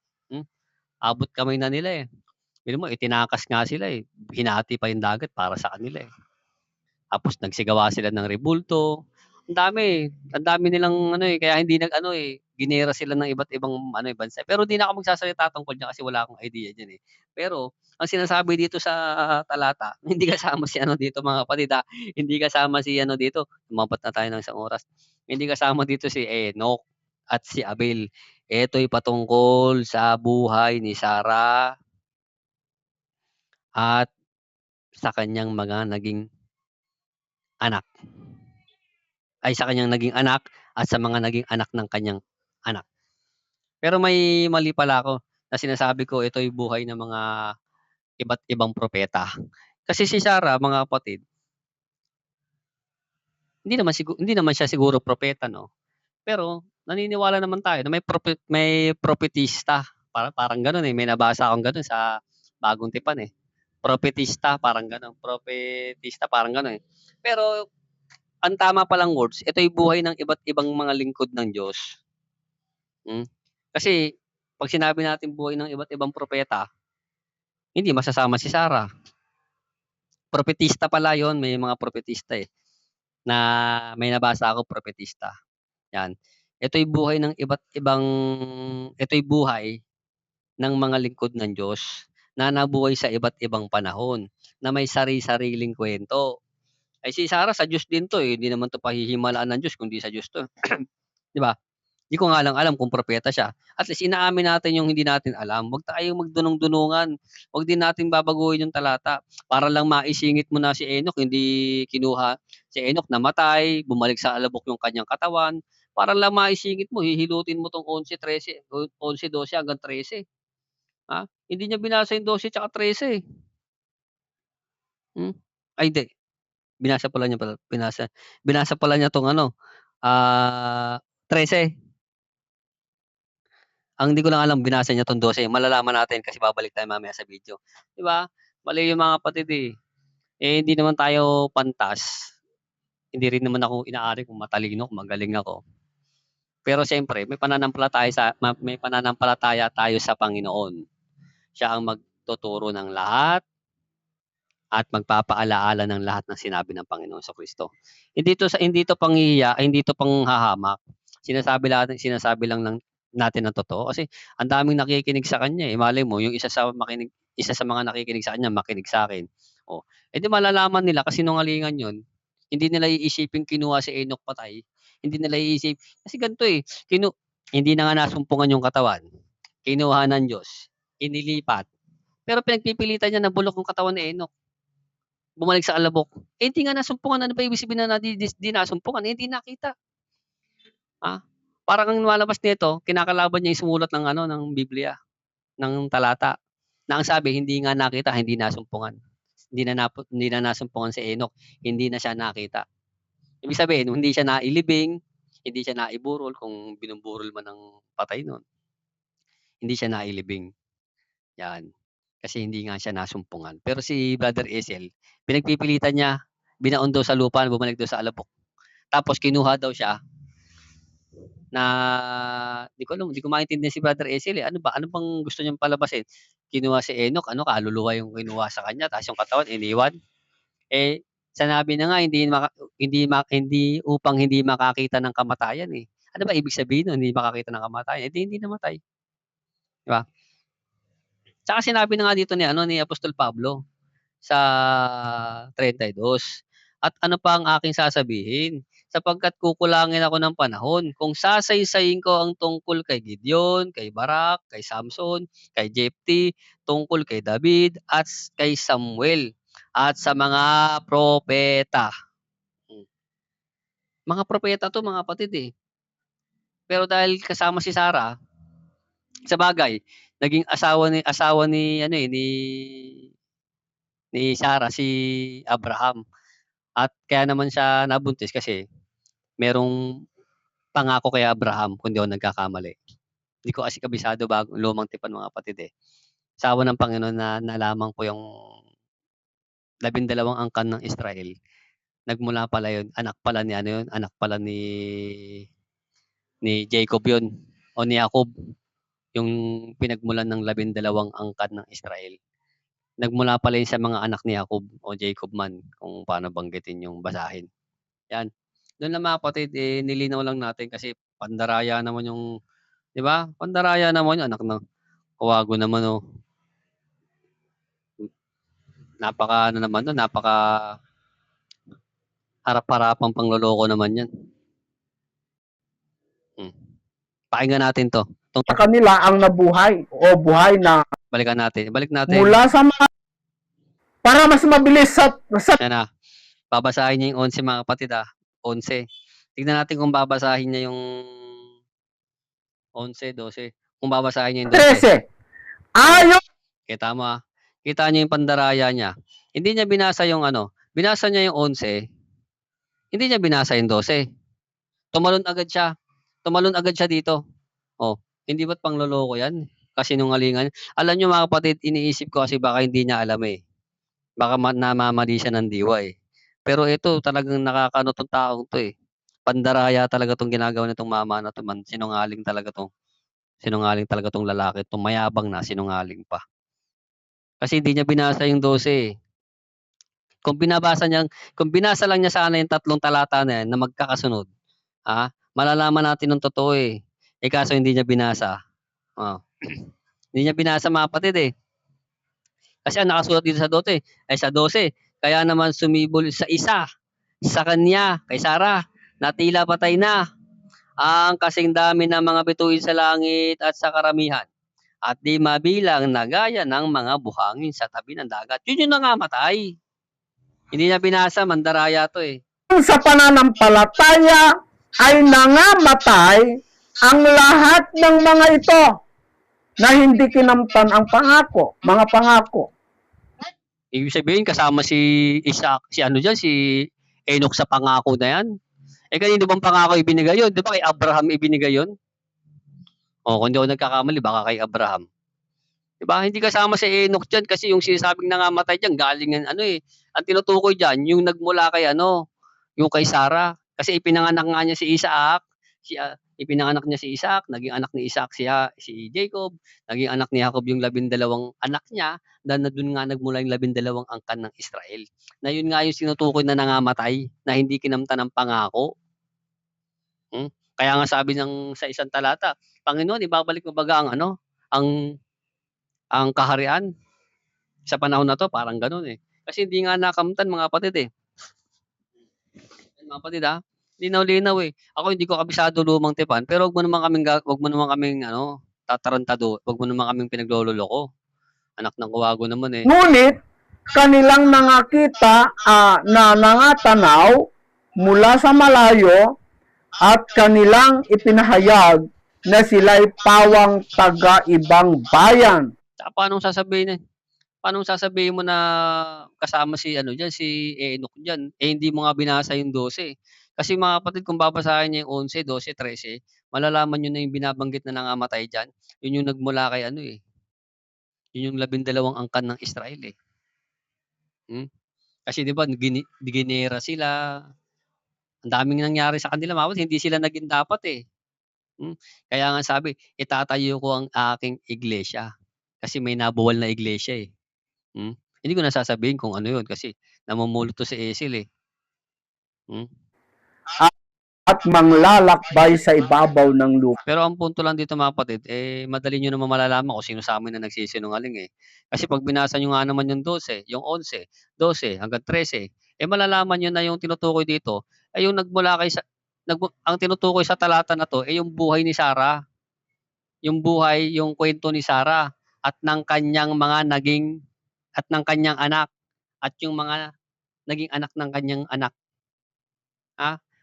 Abot kamay na nila, eh. Tignan mo itinakas nga sila, eh, hinati pa yung dagat para sa kanila, eh. Tapos nagsigawa sila ng rebulto, ang dami nilang kaya hindi ginera sila ng iba't ibang bansa. Pero di na ako magsasalita tungkol diyan kasi wala akong idea diyan, eh. Pero ang sinasabi dito sa talata, hindi kasama si dito mga kapatid, hindi kasama si dito, umabot na tayo ng isang oras. Hindi kasama dito si Enoch, at si Abel. Ito'y patungkol sa buhay ni Sarah at sa kanyang mga naging anak. Ay, sa kanyang naging anak at sa mga naging anak ng kanyang anak. Pero may mali pala ako na sinasabi ko ito'y buhay ng mga iba't ibang propeta. Kasi si Sarah, mga kapatid, hindi naman siya siguro propeta, no? Pero naniniwala naman tayo na may propetista. Parang gano'n, eh, may nabasa akong gano'n sa Bagong Tipan, eh. Propetista, parang gano'n. Propetista, parang gano'n, eh. Pero ang tama palang words, ito'y buhay ng iba't ibang mga lingkod ng Diyos. Kasi 'pag sinabi natin buhay ng iba't ibang propeta, hindi masasama si Sarah. Propetista pala 'yun, may mga propetista, eh, na may nabasa ako propetista, 'yan. Ito'y buhay ng mga lingkod ng Diyos na nabuhay sa iba't ibang panahon, na may sari-sariling kuwento. Ay si Sarah sa Diyos din 'to, eh, hindi naman 'to pahihimalaan ng Diyos kundi sa Diyos 'to, 'di ba? Di ko nga lang alam kung propeta siya. At least inaamin natin yung hindi natin alam. Huwag tayong magdunong-dunungan. Huwag din natin babaguhin yung talata para lang maisingit mo na si Enoch, hindi kinuha. Si Enoch namatay, bumalik sa alabok yung kanyang katawan. Para lang maisingit mo, hihilutin mo tong 11, 13, 11, 12 hanggang 13. Ha? Hindi niya binasa yung 12 tsaka 13. Hmm? Ay, hindi. Binasa pala niya tong ano, 13. Ang hindi ko lang alam binasa niya 'tong 12, malalaman natin kasi babalik tayo mamaya sa video, 'di ba? Mali yung mga kapatid, eh. Eh, hindi naman tayo pantas, hindi rin naman ako inaari kung matalino, kung magaling ako. Pero siyempre may pananampalataya tayo sa Panginoon. Siya ang magtuturo ng lahat at magpapaalaala ng lahat ng sinabi ng Panginoon Jesucristo. Hindi 'to panghihiya, hindi 'to panghahamak. Sinasabi lang natin ang totoo kasi ang daming nakikinig sa kanya, eh. Malay mo yung isa sa mga nakikinig sa kanya makinig sa'kin. Oh, eh, di malalaman nila kasinungalingan yun. Hindi nila iisiping kinuha si Enoch patay. Hindi nila kasi ganito, eh, hindi na nga nasumpungan yung katawan. Kinuha ng Diyos, inilipat, pero pinagpipilitan niya na bulok yung katawan ni Enoch. Bumalik sa alabok. Eh, hindi nga nasumpungan. Ano ba ibig sabihin na di nasumpungan? Eh, hindi nakita. Parang ang lumalabas nito, kinakalaban niya yung sumulat ng ano, ng Biblia, ng talata, na ang sabi, hindi nga nakita, hindi nasumpungan. Hindi na nasumpungan si Enoch, hindi na siya nakita. Ibig sabihin, hindi siya nailibing, hindi siya naiburol, kung binuburol man ng patay nun, hindi siya nailibing. Yan. Kasi hindi nga siya nasumpungan. Pero si Brother Esel, pinagpipilitan niya, binaon daw sa lupa, bumalik daw sa alabok. Tapos kinuha daw siya na di ko maintindihan si Brother Esel, eh. Ano bang gusto niyang palabasin? Kinuha si Enoch, ano, kaluluwa yung kinuha sa kanya, tapos yung katawan iniwan. Eh, sinabi na nga hindi upang hindi makakita ng kamatayan, eh. Ano ba ibig sabihin nun, hindi makakita ng kamatayan? Eh, di hindi namatay, 'di ba? Tsaka sinabi na nga dito ni Apostol Pablo sa 32, "At ano pa ang aking sasabihin, sapagkat kukulangin ako ng panahon. Kung sasaysayin ko ang tungkol kay Gideon, kay Barak, kay Samson, kay Jephte, tungkol kay David at kay Samuel, at sa mga propeta." Hmm, mga propeta 'to mga kapatid, eh. Pero dahil kasama si Sarah, sabagay naging asawa ni ano, eh, ni Sarah si Abraham. At kaya naman siya nabuntis kasi merong pangako kay Abraham kung di ako nagkakamali. Hindi ko kasi kabisado lumang tipan mga kapatid, eh. Sa awa ng Panginoon na nalaman ko yung 12 angkan ng Israel, nagmula pala yun, anak pala ni ano yun, anak pala ni Jacob yun o ni Jacob, yung pinagmulan ng 12 angkan ng Israel. Nagmula pala yun sa mga anak ni Jacob o Jacob man, kung paano banggitin yung basahin. Yan. Doon lang mga kapatid, eh, nilinaw lang natin kasi pandaraya naman yung, 'di ba? Pandaraya naman yung anak ng kawago naman, oh. Napaka ano naman nun, napaka harap-harapang pangloloko naman 'yan. Hmm. Pakinggan natin to. sa kanila ang nabuhay o buhay na Balikan natin. Balik natin. mula sa mga para mas mabilis sa Yan na. Babasahin niya yung 11 mga kapatid 11. Tignan natin kung babasahin niya yung 11, 12. Kung babasahin niya yung 12. 13. Ayon Kita mo Kita niyo yung pandaraya niya. Hindi niya binasa yung binasa niya yung 11. Hindi niya binasa yung 12. Tumalon agad siya. Tumalon agad siya dito. Hindi ba't pangloloko yan? Kasinungalingan. Alam niyo mga kapatid, iniisip ko kasi baka hindi niya alam eh. Baka namamali siya ng diwa eh. Pero ito talagang nakakano tong taong to eh. Pandaraya talaga tong ginagawa nitong mama na to man. Sinungaling talaga tong lalaki. Tong mayabang na sinungaling pa. Kasi hindi niya binasa yung 12 eh. Kung binasa lang niya sana yung 3 talata na yan na magkakasunod, malalaman natin ng totoo eh. Kaso hindi niya binasa. Hindi niya binasa mga kapatid eh. Kasi ang nakasulat dito sa 12 ay sa 12. Kaya naman sumibol sa isa, sa kanya, kay Sarah, na tila patay na ang kasing dami ng mga bituin sa langit at sa karamihan. At di mabilang na gaya ng mga buhangin sa tabi ng dagat. Yun yung nangamatay. Hindi niya binasa, mandaraya to eh. sa pananampalataya ay nangamatay ang lahat ng mga ito na hindi kinamtan ang mga pangako. Ibig sabihin kasama si Isaac, si Enoch sa pangako na yan. Kanino bang pangako ibinigay yun? Di ba kay Abraham ibinigay yun? Kung hindi ako nagkakamali, baka kay Abraham. Di ba? Hindi kasama si Enoch dyan kasi yung sinasabing nangamatay dyan, galing ang tinutukoy dyan, yung nagmula kay yung kay Sarah. Kasi ipinanganak nga niya si Isaac, naging anak ni Isaac si Jacob, naging anak ni Jacob yung 12 anak niya, na doon nga nagmula yung 12 angkan ng Israel. Na yun nga yung sinutukoy na nangamatay, na hindi kinamtan ng pangako. Kaya nga sabi sa isang talata, Panginoon, ibabalik mo baga ang kaharian sa panahon na to, parang ganoon eh. Kasi hindi nga nakamtan mga kapatid eh. Mga kapatid linaw-linaw eh. Ako hindi ko kabisado lumang tipan, pero wag mo naman kaming tatarantado, wag mo naman kaming pinaglololoko. Anak ng kuwago naman eh. Ngunit kanilang nangakita na nangatanaw mula sa malayo at kanilang ipinahayag na sila'y pawang taga-ibang bayan. Paano sasabihin mo na kasama si si Enoch diyan? Hindi mo nga binasa yung 12. Kasi mga kapatid, kung babasahin niya yung 11, 12, 13, malalaman niyo na yung binabanggit na nangamatay diyan. Yun yung nagmula kay Yun yung 12 angkan ng Israel eh. Kasi 'di ba ginera sila. Ang daming nangyari sa kanila, hindi sila naging dapat eh. Kaya nga sabi, itatayo ko ang aking iglesia. Kasi may nabuwal na iglesia eh. Hindi ko na sasabihin kung ano yun kasi namumulot to si Esil eh. At manglalakbay sa ibabaw ng lupa. Pero ang punto lang dito mga kapatid, madali nyo naman malalaman kung sino sa amin na nagsisinungaling eh. Kasi pag binasa nyo nga naman yung 12, yung 11, 12 hanggang 13, malalaman nyo na yung tinutukoy dito ay yung nagmula ang tinutukoy sa talata na to ay yung buhay ni Sarah. Yung buhay, yung kwento ni Sarah at ng kanyang anak at yung mga naging anak ng kanyang anak.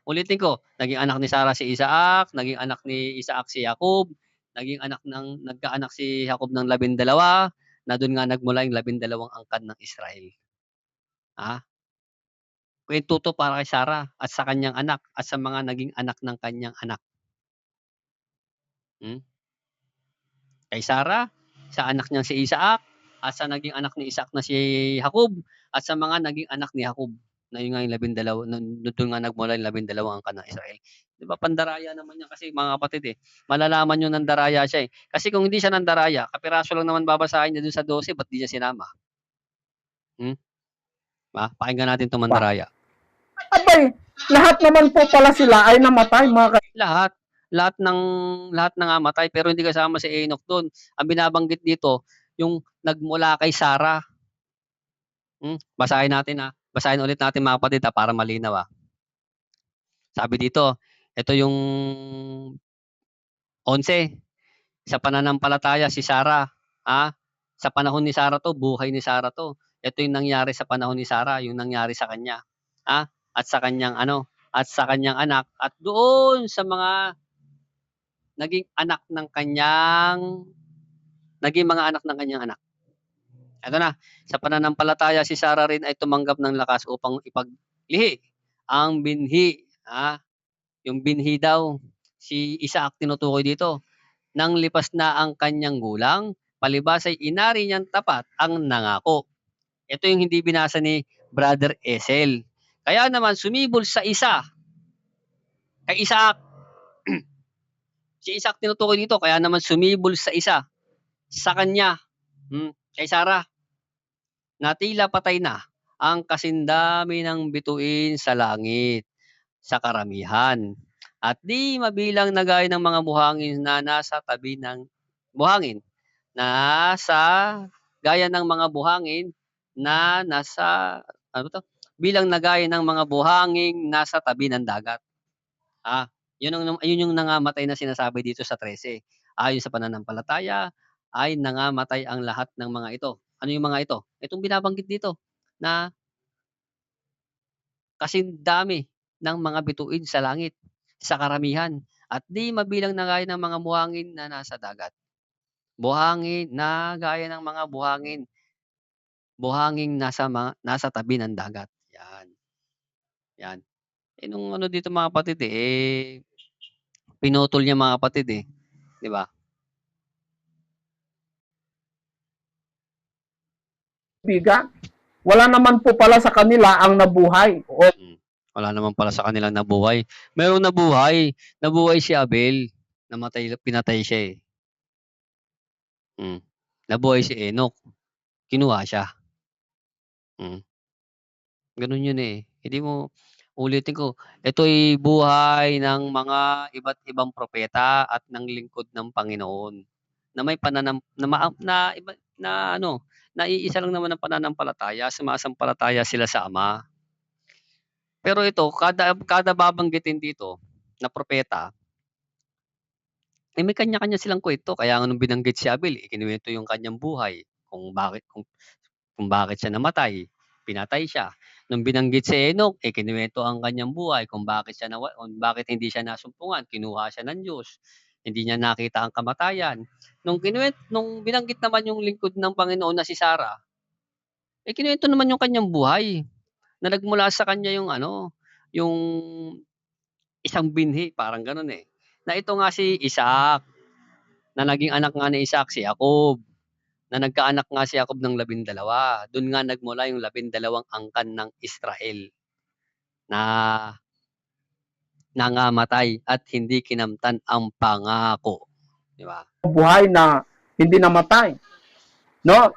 Ulitin ko, naging anak ni Sarah si Isaac, naging anak ni Isaac si Jacob, nagkaanak si Jacob ng 12, na doon nga nagmula yung 12 angkan ng Israel. Kwento to para kay Sarah at sa kanyang anak at sa mga naging anak ng kanyang anak. Kay Sarah, sa anak niyang si Isaac, at sa naging anak ni Isaac na si Jacob, at sa mga naging anak ni Jacob na yun nga yung 12, doon nga nagmula yung 12 angkan ng Israel. Di ba pandaraya naman yan kasi mga kapatid eh. Malalaman nyo nandaraya siya eh. Kasi kung hindi siya nandaraya, kapiraso lang naman babasahin niya doon sa 12, ba't di niya sinama? Pakinggan natin itong mandaraya. Abay, lahat naman po pala sila ay namatay mga Lahat ng amatay pero hindi kasama si Enoch doon. Ang binabanggit dito, yung nagmula kay Sarah. Basahin ulit natin mga kapatid para malinaw. Sabi dito, ito yung 11, sa pananampalataya si Sarah, sa panahon ni Sarah 'to, buhay ni Sarah 'to. Ito yung nangyari sa panahon ni Sarah, yung nangyari sa kanya, at sa kanyang at sa kanyang anak at doon sa mga naging anak ng kanyang naging mga anak ng kanyang anak. Ito na, sa pananampalataya si Sarah rin ay tumanggap ng lakas upang ipaglihi ang binhi, yung binhi daw, si Isaac tinutukoy dito. Nang lipas na ang kanyang gulang, palibhas ay inari niyang tapat ang nangako. Ito yung hindi binasa ni Brother Esel. Kaya naman sumibol sa isa, kay Isaac, si Isaac tinutukoy dito, kaya naman sumibol sa isa, sa kanya, kay Sarah, na tila patay na ang kasindami ng bituin sa langit, sa karamihan, at di mabilang na gaya ng mga buhangin na nasa tabi ng buhangin, gaya ng mga buhangin na nasa bilang na gaya ng mga buhanging nasa tabi ng dagat. Yun yung nangamatay na sinasabi dito sa 13. Ayon sa pananampalataya ay nangamatay ang lahat ng mga ito. Ano yung mga ito? Itong binabanggit dito na kasindami ng mga bituin sa langit, sa karamihan, at di mabilang na gaya ng mga buhangin na nasa dagat. Buhangin na gaya ng mga buhanging nasa tabi ng dagat. Yan, yan. Nung ano dito mga kapatid, pinutol niya mga kapatid, 'di ba? Kaibigan, wala naman po pala sa kanila ang nabuhay. O Wala naman pala sa kanilang nabuhay. Merong nabuhay si Abel, pinatay siya . Nabuhay si Enoch, kinuha siya. Ganun yun . Hindi mo, ulitin ko, ito'y buhay ng mga iba't ibang propeta at ng lingkod ng Panginoon na may naiisa lang naman ang pananampalataya, sumasampalataya sila sa Ama. Pero ito, kada babanggitin dito na propeta, may kanya-kanya silang kwento. Kaya nung binanggit si Abel, ikinuwento yung kanyang buhay, kung bakit siya namatay, pinatay siya. Nung binanggit si Enoch, kinuwento ang kanyang buhay, kung bakit hindi siya nasumpungan, kinuha siya ng Diyos, hindi niya nakita ang kamatayan. Nung binanggit naman yung lingkod ng Panginoon na si Sarah, kinuwento naman yung kanyang buhay, na nagmula sa kanya yung isang binhi, parang ganun . Na ito nga si Isaac, na naging anak nga ni Isaac si Jacob, na nagkaanak nga si Jacob ng 12. Doon nga nagmula yung 12 angkan ng Israel na nangamatay at hindi kinamtan ang pangako. Di ba? buhay na hindi namatay. No?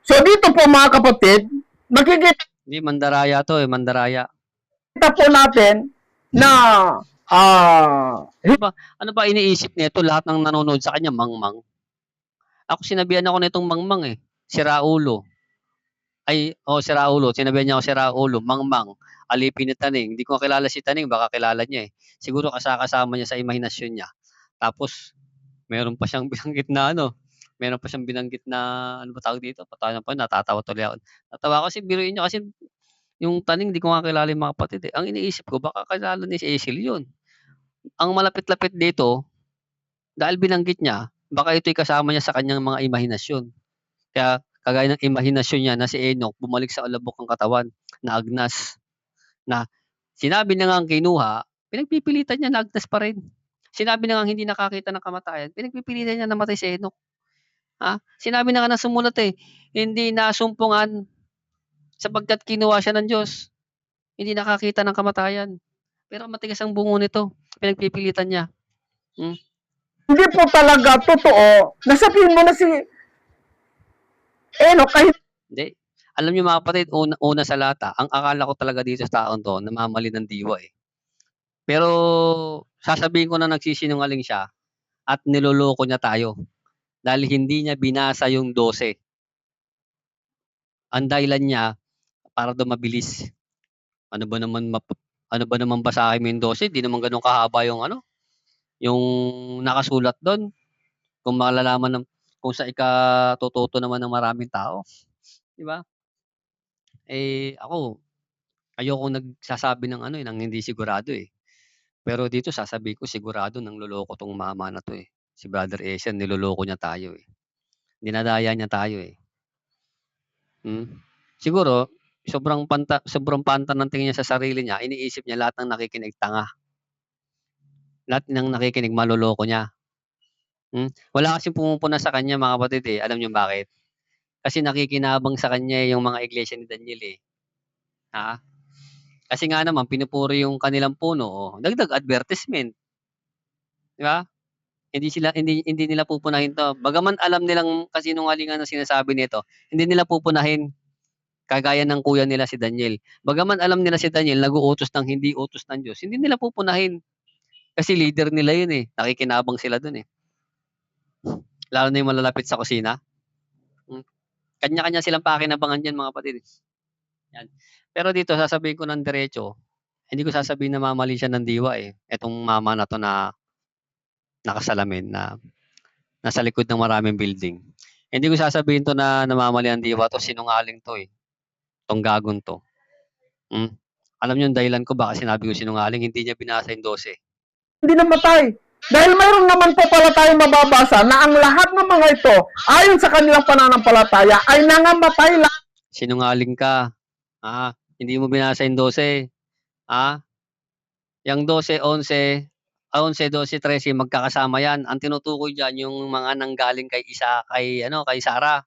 So dito po mga kapatid, nakikita Hindi, mandaraya to mandaraya. po natin na Ano ba iniisip nito lahat ng nanonood sa kanya, mangmang? Ako sinabihan ako nitong mangmang si Raulo. Si Raulo, sinabihan niya ako si Raulo, mangmang, alipin ni Taning. Hindi ko kilala si Taning, baka kilala niya . Siguro kasama niya sa imahinasyon niya. Tapos meron pa siyang binanggit na ano ba tawag dito? Natatawa tuloy ako. Natawa ako kasi biruin niya kasi yung Taning, hindi ko nga kilala yung mga kapatid . Ang iniisip ko, baka kilala ni Cecil yun. Ang malapit-lapit dito, dahil binanggit niya, baka ito'y kasama niya sa kanyang mga imahinasyon. Kaya kagaya ng imahinasyon niya na si Enoch bumalik sa alabok ng katawan na Agnas, na sinabi na ngang kinuha, pinagpipilitan niya na Agnas pa rin. Sinabi na ngang hindi nakakita ng kamatayan, pinagpipilitan niya namatay si Enoch. Sinabi na nga ng sumulat hindi nasumpungan sapagkat kinuha siya ng Diyos. Hindi nakakita ng kamatayan. Pero matigas ang bungo nito, pinagpipilitan niya. Hindi po talaga totoo. Nasabihin mo na si Enoch kahit Hindi. Alam niyo mga kapatid, una sa lahat, ang akala ko talaga dito sa taon to, namamali ng diwa . Pero sasabihin ko na nagsisinungaling siya at niloloko niya tayo dahil hindi niya binasa yung 12. Ang dahilan niya para daw mabilis. Ano ba naman basahin mo yung 12? Di naman ganun kahaba yung yung nakasulat do'n kung malalaman ng kung sa ikatututo naman ng maraming tao, 'di ba? Eh, ako ayokong nagsasabi ng ano, ng hindi sigurado, eh. Pero dito sasabihin ko sigurado nangloloko 'tong mama na 'to, eh. Si Brother Esiel niloloko niya tayo, eh. Dinadaya niya tayo, eh. Siguro sobrang panta ng tingin niya sa sarili niya, iniisip niya lahat ng nakikinig tanga. Lahat ng nakikinig maloloko niya. Wala kasing pumupuna sa kanya mga kapatid, eh. Alam niyo bakit? Kasi nakikinabang sa kanya, yung mga iglesia ni Daniel, eh. Ha? Kasi nga naman pinupuri yung kanilang puno, oh, dagdag advertisement, 'di ba? Hindi nila pupunahin 'to. Bagaman alam nilang kasinungalingan ang sinasabi nito, hindi nila pupunahin. Kagaya ng kuya nila si Daniel. Bagaman alam nila si Daniel nag-uutos ng hindi utos ng Diyos, hindi nila pupunahin. Kasi leader nila yun, eh. Nakikinabang sila dun, eh. Lalo na yung malalapit sa kusina. Hmm, Kanya-kanya silang pakinabangan diyan mga kapatid, eh. Yan. Pero dito sasabihin ko ng diretso, hindi ko sasabihin na mamali siya ng diwa, eh. Etong mama na 'to na nakasalamin na nasa likod ng maraming building. Hindi ko sasabihin 'to na namamali ang diwa 'to, sinungaling 'to, eh, 'tong gagong 'to. Alam niyo yung dahilan ko bakit sinabi ko sinungaling, hindi niya binasa yung 12. Hindi namatay. Dahil mayroon naman po pala tayong mababasa na ang lahat ng mga ito, ayon sa kanilang pananampalataya, ay nangamatay lang. Sinungaling ka. Hindi mo binasa yung 12. Yang 12, 11, 11, 12, 13 magkakasama yan. Ang tinutukoy diyan yung mga nanggaling kay kay Sarah.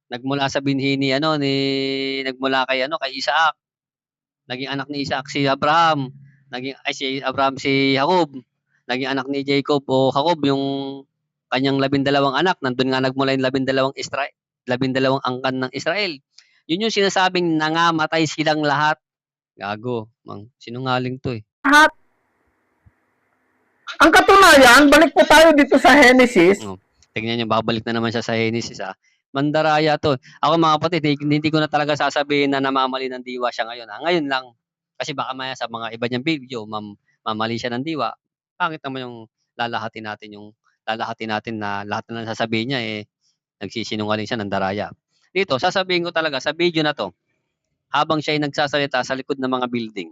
Nagmula sa binhi ni nagmula kay Isaac. Naging anak ni Isaac si Abraham. Si Abraham si Jacob. Naging anak ni Jacob o Jacob yung kanyang 12 anak. Nandun nga nagmula yung 12 angkan ng Israel. Yun yung sinasabing nangamatay silang lahat. Gago, sinungaling 'to, eh. Lahat. Ang katunayan, balik po tayo dito sa Genesis. Tignan niyo, babalik na naman siya sa Genesis, Mandaraya 'to. Ako mga kapatid, hindi ko na talaga sasabihin na namamali ng diwa siya ngayon, Ngayon lang. Kasi baka maya sa mga iba niyang video, mamali siya ng diwa. Pangit naman yung lalahatin natin na lahat na lang sasabihin niya, nagsisinungaling siya ng daraya. Dito, sasabihin ko talaga sa video na 'to, habang siya ay nagsasalita sa likod ng mga building,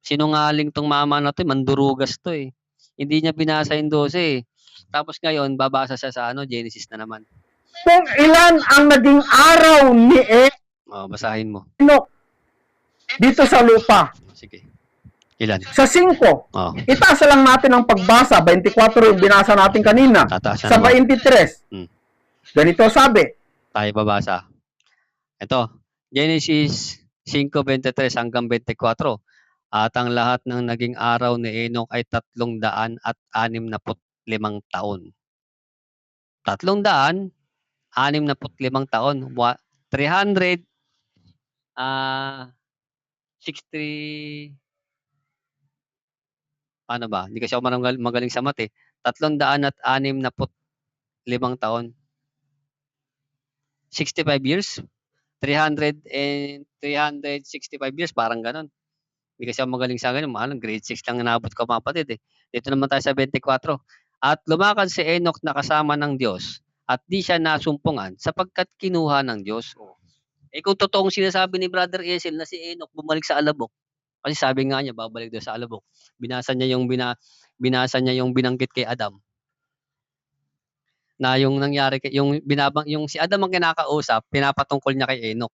sinungaling 'tong mama na 'to, mandurugas 'to, eh. Hindi niya binasa yung 12, eh. Tapos ngayon babasa siya sa Genesis na naman. Kung ilan ang naging araw ni Basahin mo. Enoch dito sa lupa. Sige. Ilan? Sa 5. Itaas lang natin ang pagbasa. 24 yung binasa natin kanina. Sa 23. Ganito sabi. Tayo babasa. Ito, Genesis 5:23 hanggang 24. At ang lahat ng naging araw ni Enoch ay 365 taon. 365 taon. 360 paano ba? Hindi kasi ako magaling sa math, 365 taon. 65 years? 365 years, parang gano'n. Hindi kasi ako magaling sa ganun, grade 6 lang inabot ko mga kapatid, eh. Dito naman tayo sa 24. At lumakad si Enoch na kasama ng Diyos at di siya nasumpungan sapagkat kinuha ng Diyos. Kung totoong sinasabi ni Brother Esiel na si Enoch bumalik sa alabok, kasi sabi nga niya babalik daw sa alabok. Binasa niya yung binanggit kay Adam. Na yung nangyari yung si Adam ang kinakausap, pinapatungkol niya kay Enoch.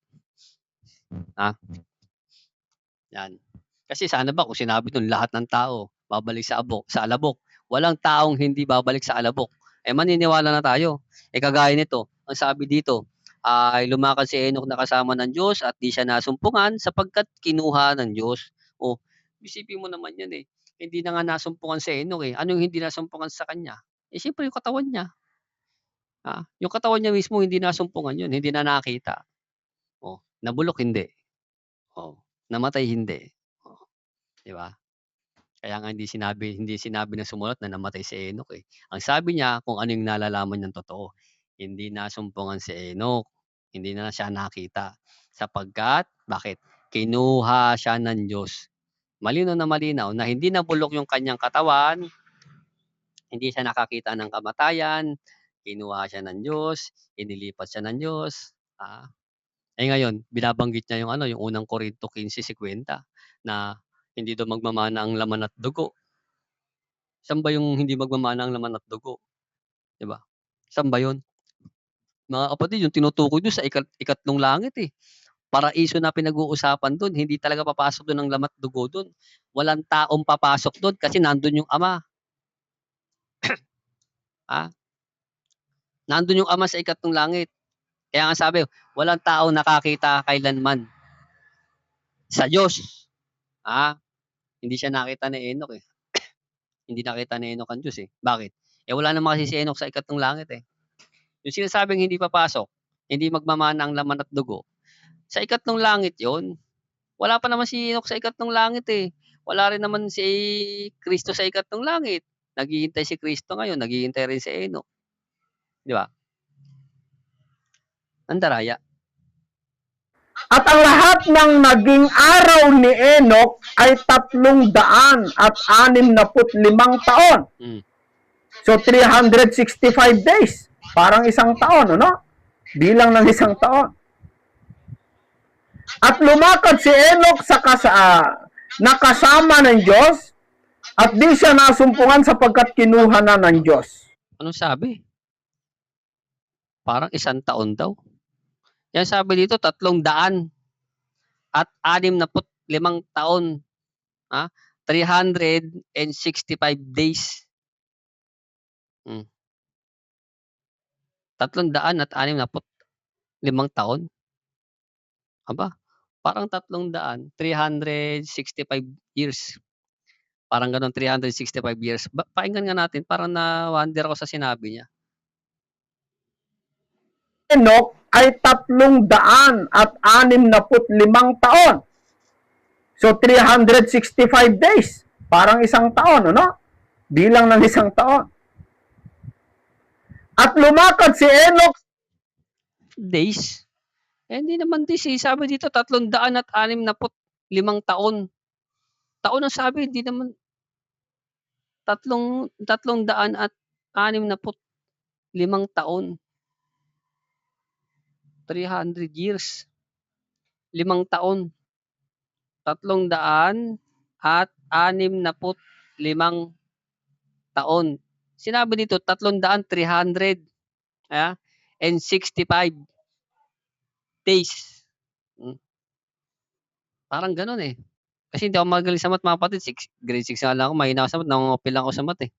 Yan. Kasi sana ba kung sinabi nun lahat ng tao babalik sa alabok, walang taong hindi babalik sa alabok. Maniniwala na tayo. Kagaya nito, ang sabi dito, ay lumakad si Enoch na kasama ng Diyos at di siya nasumpungan sapagkat kinuha ng Diyos. Isipin mo naman yan, Hindi na nga nasumpungan si Enoch, Ano yung hindi nasumpungan sa kanya? Siyempre yung katawan niya. Yung katawan niya mismo hindi nasumpungan yun, hindi na nakita. Nabulok hindi. Namatay hindi. 'Di ba? Kaya nga hindi sinabi ng sumulat na namatay si Enoch, Ang sabi niya kung ano yung nalalaman niyang totoo. Hindi nasumpungan si Enoch, hindi na siya nakita sapagkat bakit? Kinuha siya ng Diyos. malinaw na hindi nabulok yung kanyang katawan, hindi siya nakakita ng kamatayan, kinuha siya ng Diyos, inilipat siya ng Diyos. Ngayon, binabanggit niya yung yung unang Korinto 15:50 na hindi daw magmamana ang laman at dugo. Saan ba yung hindi magmamana ang laman at dugo? 'Di ba? Saan ba yun? Mga kapatid, yung tinutukoy dun sa ikatlong langit eh. Paraiso na pinag-uusapan dun, hindi talaga papasok dun ang laman at dugo dun. Walang taong papasok dun kasi nandun yung Ama. Nandun yung Ama sa ikatlong langit. Kaya nga sabi, walang taong nakakita kailanman sa Diyos. Hindi siya nakita ni Enoch eh. Hindi nakita ni Enoch ang Diyos eh. Bakit? Wala naman kasi si Enoch sa ikatlong langit eh. Yung sinasabing hindi papasok, hindi magmamana ang laman at dugo. Sa ikatlong langit yon. Wala pa naman si Enoch sa ikatlong langit eh. Wala rin naman si Kristo sa ikatlong langit. Naghihintay si Kristo ngayon, naghihintay rin si Enoch. Di ba? Andaraya. At ang lahat ng naging araw ni Enoch ay 365 taon. So 365 days. Parang isang taon, ano? Bilang ng isang taon. At lumakad si Enoch sa nakasama ng Diyos at di siya nasumpungan sapagkat kinuha na ng Diyos. Anong sabi? Parang isang taon daw. Yan sabi dito, 365 taon. 365 days. 365 taon. Aba, parang 365 years. Parang ganun, 365 years. Pakinggan nga natin, parang na-wonder ako sa sinabi niya. Enoch ay 365 taon. So 365 days. Parang isang taon, ano? Bilang ng isang taon. At lumakad si Enoch days. Hindi naman days eh. Sabi dito 365 taon. Taon ang sabi, hindi naman 365 taon. 300 years. 5 taon. 365 taon. Sinabi dito 365 days. Parang ganun eh. Kasi hindi ako magaling sa math, mga kapatid. Grade 6 na lang ako. Mahina ako sa math. Nangungopil lang ako sa math eh.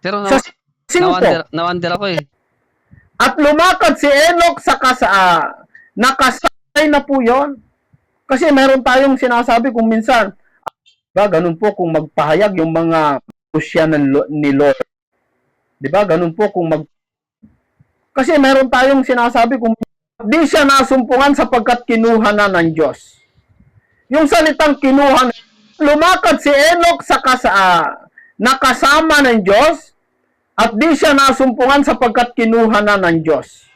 Pero sa 5. na-wonder ako eh. At lumakad si Enoch sa nakasakay na po yon. Kasi meron tayong sinasabi kung minsan, ganun po kung magpahayag yung mga kusya ni Lord. Diba? Ganun po kung kasi meron tayong sinasabi kung di siya nasumpungan sapagkat kinuha na ng Diyos. Yung salitang kinuha, lumakad si Enoch sa nakasama ng Diyos at di siya nasumpungan sapagkat kinuha na ng Diyos.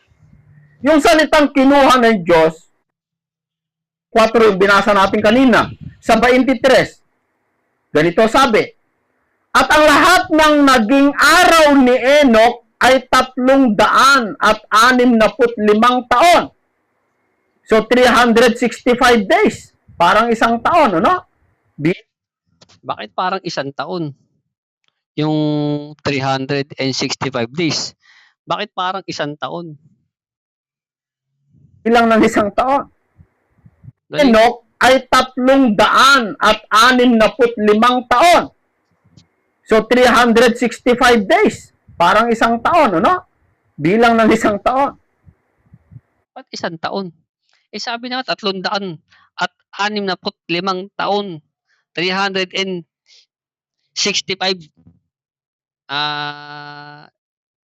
Yung salitang kinuha ng Diyos, 4 yung binasa natin kanina, sa 23. Ganito sabi, at ang lahat ng naging araw ni Enoch ay 365 taon. So 365 days. Parang isang taon, ano? Bakit parang isang taon? Yung 365 days. Bakit parang isang taon? Ilang ng isang taon? Enoch ay 365 taon. So 365 days. Parang isang taon, ano? Bilang ng isang taon. Ba't isang taon? Sabi na 365 taon. 365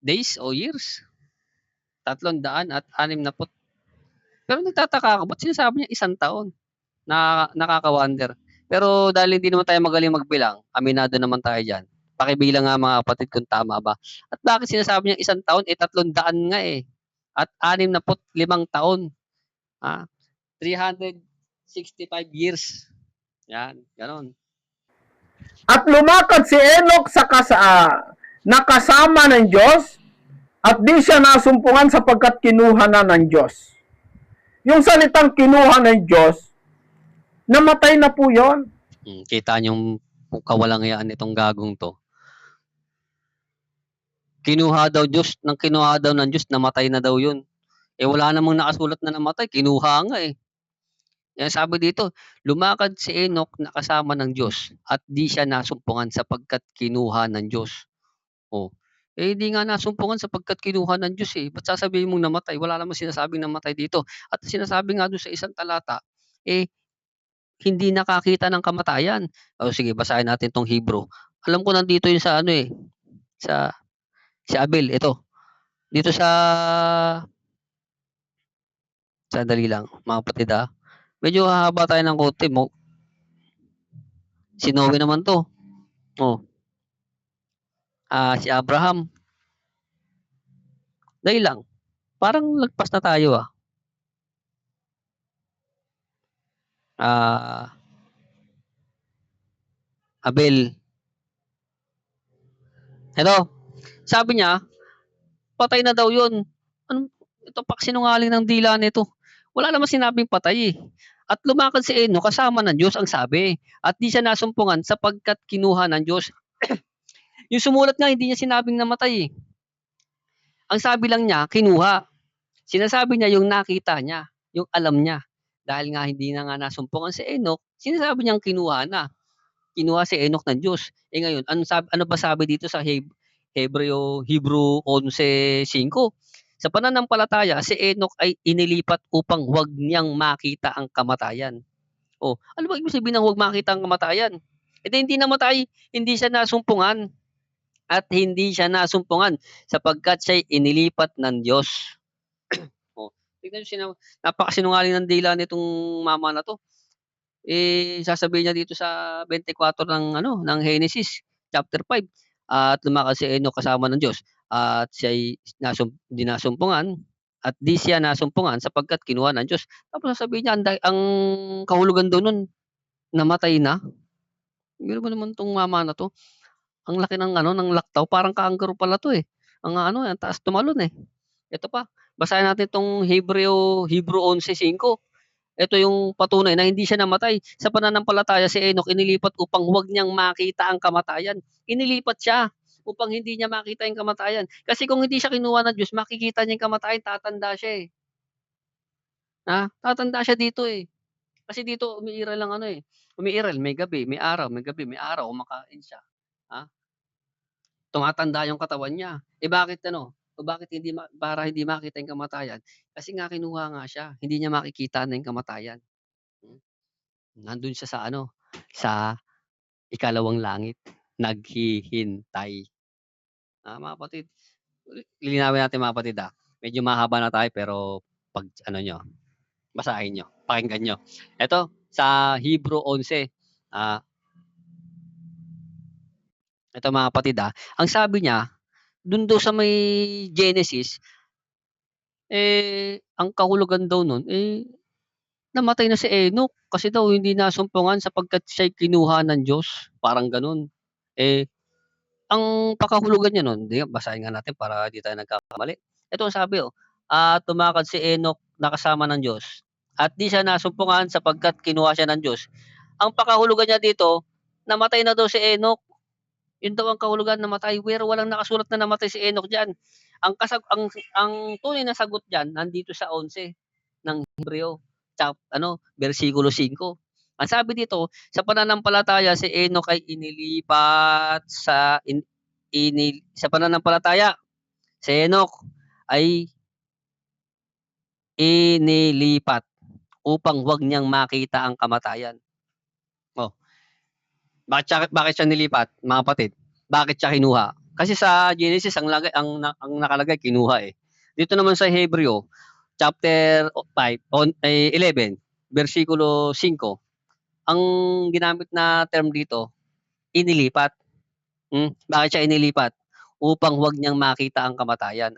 days o years. 360. Pero nagtataka ako, ba't sinasabi niya isang taon? Nakaka-wonder. Pero dahil hindi naman tayo magaling magbilang, aminado naman tayo dyan. Pakibilang nga mga kapatid kung tama ba. At bakit sinasabi niya isang taon? 300 nga eh. At 65 taon. 365 65 years. Yan, ganon. At lumakad si Enoch sa nakasama ng Diyos at di siya nasumpungan sapagkat kinuha na ng Diyos. Yung salitang kinuha ng Diyos, namatay na po yon. Kita niyong kawalangyaan nitong gagong to. Kinuha daw ng Diyos, namatay na daw yun. Wala namang nakasulat na namatay, kinuha nga eh. Yan sabi dito, lumakad si Enoch na kasama ng Diyos at di siya nasumpungan sapagkat kinuha ng Diyos. Di nga nasumpungan sapagkat kinuha ng Diyos eh. Ba't sasabihin mong namatay? Wala namang sinasabing namatay dito. At sinasabi nga doon sa isang talata, hindi nakakita ng kamatayan. Sige, basahin natin tong Hebrew. Alam ko nandito yun sa si Abel, ito. Dito sandali lang, mga kapatid ha. Medyo hahaba tayo ng konti mo. Si Noe naman to. Si Abraham. Dahil lang. Parang lagpas na tayo Abel. Ito. Sabi niya, patay na daw yun. Ito paksinungaling ng dila nito. Wala naman sinabing patay eh. At lumakad si Enoch kasama ng Diyos ang sabi. At di siya nasumpungan sapagkat kinuha ng Diyos. Yung sumulat nga, hindi niya sinabing namatay eh. Ang sabi lang niya, kinuha. Sinasabi niya yung nakita niya, yung alam niya. Dahil nga hindi na nga nasumpungan si Enoch, sinasabi niyang kinuha na. Kinuha si Enoch ng Diyos. Ngayon, ano ba sabi dito sa Hebrew 11:5? Sa pananampalataya, si Enoch ay inilipat upang huwag niyang makita ang kamatayan. Ano ba ibig sabihin ng huwag makita ang kamatayan? Hindi namatay, hindi siya nasumpungan. At hindi siya nasumpungan sapagkat siya inilipat ng Diyos. Tignan nyo, napakasinungaling ng dila nitong mama na to. Sasabihin niya dito sa 24 ng Genesis chapter 5. At lumakad si Enoch kasama ng Diyos. At siya ay di nasumpungan. At di siya nasumpungan sapagkat kinuha ng Diyos. Tapos sasabihin niya, ang kahulugan doon nun, namatay na. Gano'n ba naman tong mama na to? Ang laki ng laktaw, parang kangaroo pala to eh. Ang taas tumalon eh. Ito pa, basahin natin tong Hebrew 11:5. Ito yung patunay na hindi siya namatay. Sa pananampalataya si Enoch inilipat upang huwag niyang makita ang kamatayan. Inilipat siya upang hindi niya makita yung kamatayan. Kasi kung hindi siya kinuha ng Diyos, makikita niya yung kamatayan, tatanda siya eh. Tatanda siya dito eh. Kasi dito umiiral lang umiiral, may gabi, may araw, kumakain siya. Tumatanda yung katawan niya. Bakit para hindi makita yung kamatayan? Kasi nga kinuha nga siya, hindi niya makikita na yung kamatayan. Nandun siya sa ikalawang langit, naghihintay. Mga kapatid, lilinawin natin mga kapatid Medyo mahaba na tayo pero pag basahin nyo, pakinggan nyo. Ito, sa Hebrew 11, ito mga kapatid ang sabi niya, dun daw sa may Genesis, ang kahulugan daw nun, namatay na si Enoch kasi daw hindi nasumpungan sapagkat siya'y kinuha ng Diyos. Parang ganun. Ang pakahulugan niya nun, basahin nga natin para di tayo nagkakamali. Ito ang sabi tumakad si Enoch na kasama ng Diyos at di siya nasumpungan sapagkat kinuha siya ng Diyos. Ang pakahulugan niya dito, namatay na daw si Enoch. Yun daw ang kahulugan, namatay. Pero walang nakasulat na namatay si Enoch diyan. Ang tunay na sagot diyan nandito sa 11 ng Hebreo, versikulo 5. Ang sabi dito, sa pananampalataya si Enoch ay inilipat sa pananampalataya. Si Enoch ay inilipat upang wag niyang makita ang kamatayan. Bakit siya nilipat, mga kapatid? Bakit siya kinuha? Kasi sa Genesis ang nakalagay kinuha eh. Dito naman sa Hebreo chapter 11 versikulo 5, ang ginamit na term dito, inilipat. Bakit siya inilipat? Upang wag niyang makita ang kamatayan.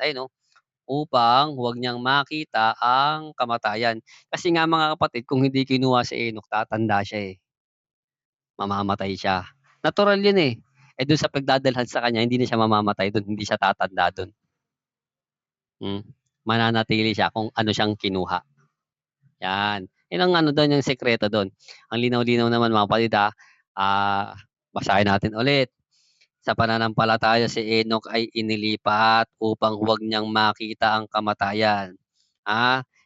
upang huwag niyang makita ang kamatayan. Kasi nga mga kapatid, kung hindi kinuha si Enoch, tatanda siya eh. Mamamatay siya. Natural yun eh. Eh dun sa pagdadalhan sa kanya, hindi na siya mamamatay dun, hindi siya tatanda dun. Mananatili siya kung ano siyang kinuha. Yan. Yun ang ano doon, yung sekreto doon. Ang linaw-linaw naman mga kapatid basahin natin ulit. Sa pananampalataya si Enoch ay inilipat upang huwag niyang makita ang kamatayan.